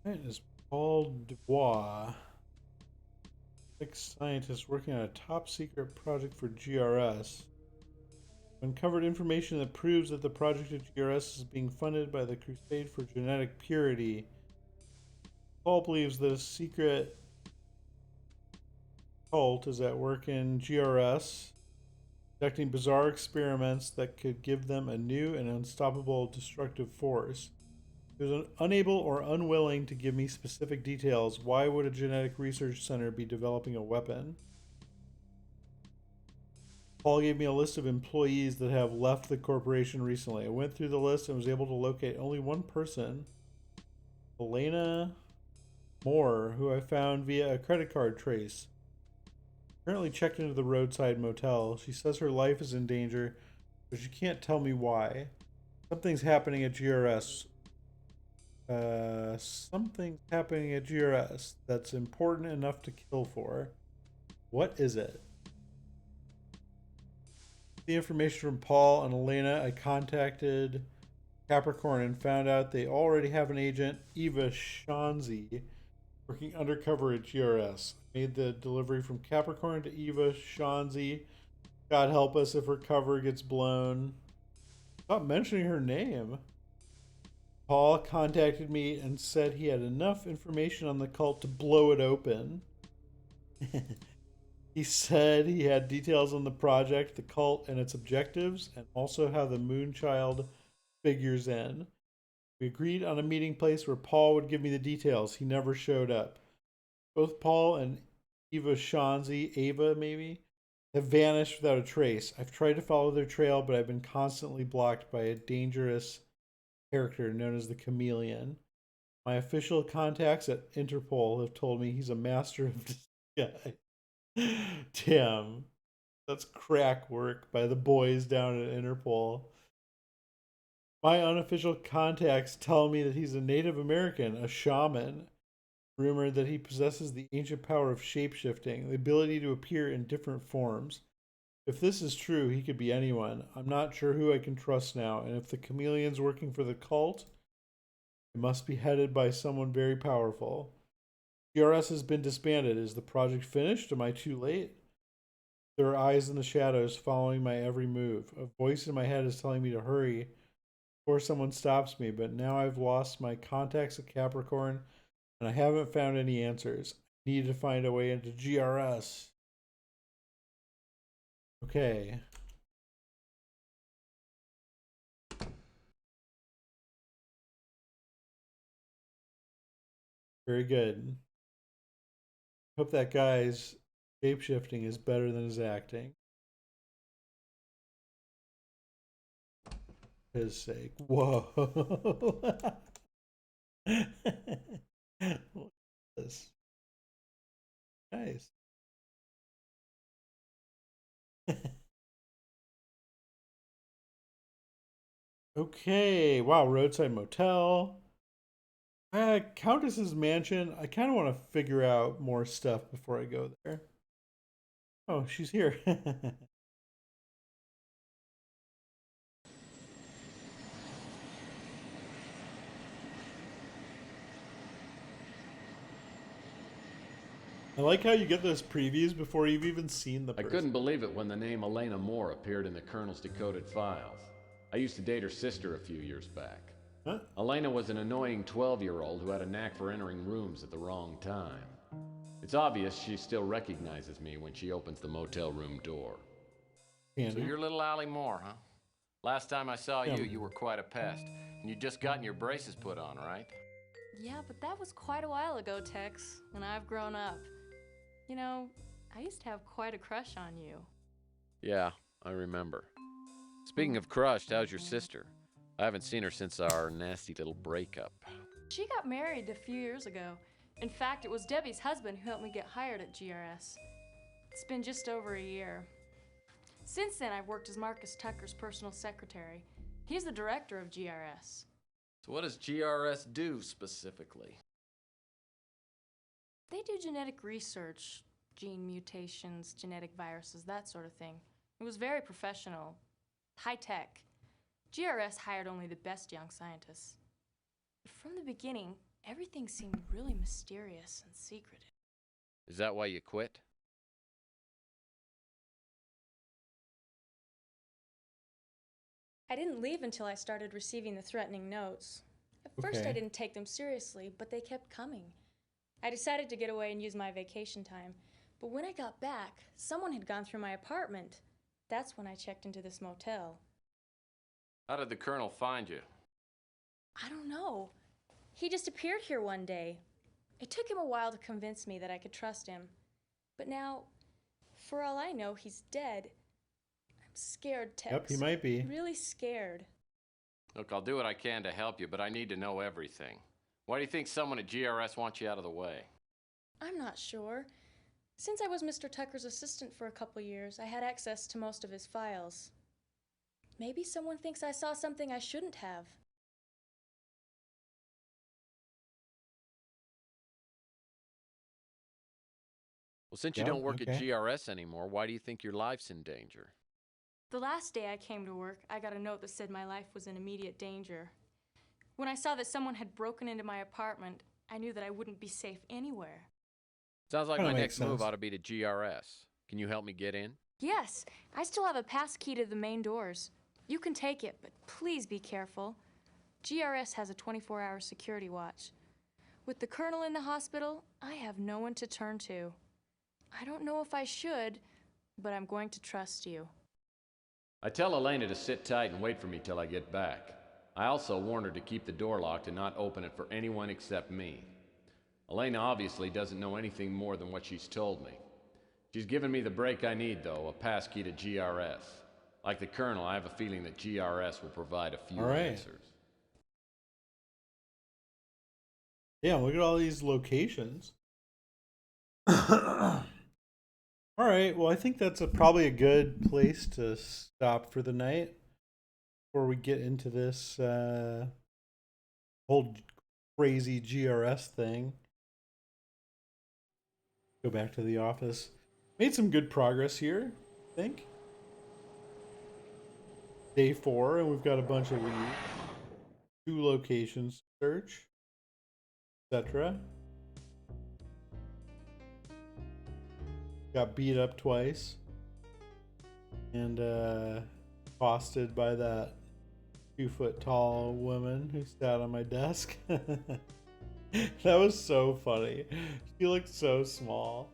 That is Paul Dubois. Six scientists working on a top secret project for GRS. Uncovered information that proves that the project at GRS is being funded by the Crusade for Genetic Purity. Paul believes that a secret cult is at work in GRS, conducting bizarre experiments that could give them a new and unstoppable destructive force. He was unable or unwilling to give me specific details. Why would a genetic research center be developing a weapon? Paul gave me a list of employees that have left the corporation recently. I went through the list and was able to locate only one person, Elena Moore, who I found via a credit card trace. Currently checked into the roadside motel. She says her life is in danger, but she can't tell me why. Something's happening at GRS. Something's happening at GRS that's important enough to kill for. What is it? The information from Paul and Elena, I contacted Capricorn and found out they already have an agent, Eva Shanzi, working undercover at GRS. Made the delivery from Capricorn to Eva Shanzi. God help us if her cover gets blown. Stop mentioning her name. Paul contacted me and said he had enough information on the cult to blow it open. He said he had details on the project, the cult, and its objectives, and also how the Moonchild figures in. We agreed on a meeting place where Paul would give me the details. He never showed up. Both Paul and Eva Shanzi, Ava maybe, have vanished without a trace. I've tried to follow their trail, but I've been constantly blocked by a dangerous character known as the Chameleon. My official contacts at Interpol have told me he's a master of disguise. Damn, that's crack work by the boys down at Interpol. My unofficial contacts tell me that he's a Native American, a shaman, rumored that he possesses the ancient power of shapeshifting, the ability to appear in different forms. If this is true, he could be anyone. I'm not sure who I can trust now, and if the Chameleon's working for the cult, it must be headed by someone very powerful. GRS has been disbanded. Is the project finished? Am I too late? There are eyes in the shadows following my every move. A voice in my head is telling me to hurry before someone stops me, but now I've lost my contacts at Capricorn and I haven't found any answers. I need to find a way into GRS. Okay. Very good. Hope that guy's shapeshifting is better than his acting. For his sake. Whoa. Look at this. Nice. Okay. Wow, roadside motel. Countess's mansion. I kind of want to figure out more stuff before I go there. Oh, she's here. I like how you get those previews before you've even seen the person. I couldn't believe it when the name Elena Moore appeared in the Colonel's decoded files. I used to date her sister a few years back. Huh? Elena was an annoying 12-year-old who had a knack for entering rooms at the wrong time. It's obvious she still recognizes me when she opens the motel room door. So you're little Allie Moore, huh? Last time I saw you, you were quite a pest. And you'd just gotten your braces put on, right? Yeah, but that was quite a while ago, Tex, when I've grown up. You know, I used to have quite a crush on you. Yeah, I remember. Speaking of crushed, how's your sister? I haven't seen her since our nasty little breakup. She got married a few years ago. In fact, it was Debbie's husband who helped me get hired at GRS. It's been just over a year. Since then, I've worked as Marcus Tucker's personal secretary. He's the director of GRS. So what does GRS do specifically? They do genetic research, gene mutations, genetic viruses, that sort of thing. It was very professional, high-tech. GRS hired only the best young scientists. But from the beginning, everything seemed really mysterious and secretive. Is that why you quit? I didn't leave until I started receiving the threatening notes. At first, I Okay. didn't take them seriously, but they kept coming. I decided to get away and use my vacation time. But when I got back, someone had gone through my apartment. That's when I checked into this motel. How did the Colonel find you? I don't know. He just appeared here one day. It took him a while to convince me that I could trust him. But now, for all I know, he's dead. I'm scared, Tex. Yep, he might be. Really scared. Look, I'll do what I can to help you, but I need to know everything. Why do you think someone at GRS wants you out of the way? I'm not sure. Since I was Mr. Tucker's assistant for a couple years, I had access to most of his files. Maybe someone thinks I saw something I shouldn't have. Well, since you Yeah, don't work okay. at GRS anymore, why do you think your life's in danger? The last day I came to work, I got a note that said my life was in immediate danger. When I saw that someone had broken into my apartment, I knew that I wouldn't be safe anywhere. Sounds like Kinda my makes next move sense. ought to be to GRS. Can you help me get in? Yes, I still have a pass key to the main doors. You can take it, but please be careful. GRS has a 24-hour security watch. With the Colonel in the hospital, I have no one to turn to. I don't know if I should, but I'm going to trust you. I tell Elena to sit tight and wait for me till I get back. I also warn her to keep the door locked and not open it for anyone except me. Elena obviously doesn't know anything more than what she's told me. She's given me the break I need, though, a pass key to GRS. Like the Colonel, I have a feeling that GRS will provide a few All right. answers. Yeah, look at all these locations. All right, well, I think that's probably a good place to stop for the night before we get into this whole crazy GRS thing. Go back to the office. Made some good progress here, I think. Day 4, and we've got a bunch of leads. 2 locations to search, etc. Got beat up twice. And accosted by that 2-foot tall woman who sat on my desk. That was so funny. She looked so small.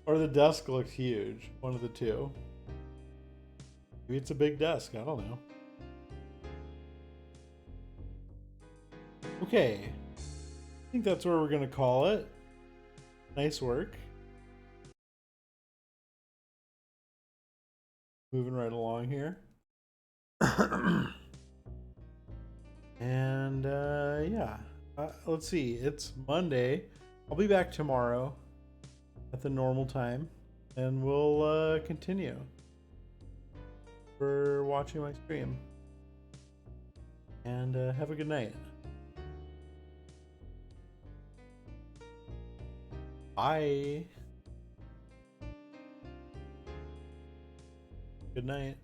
Or the desk looked huge. One of the two. Maybe it's a big desk. I don't know. Okay. I think that's where we're going to call it. Nice work. Moving right along here. And yeah. Let's see. It's Monday. I'll be back tomorrow at the normal time. And we'll continue for watching my stream. And have a good night. Bye. Good night.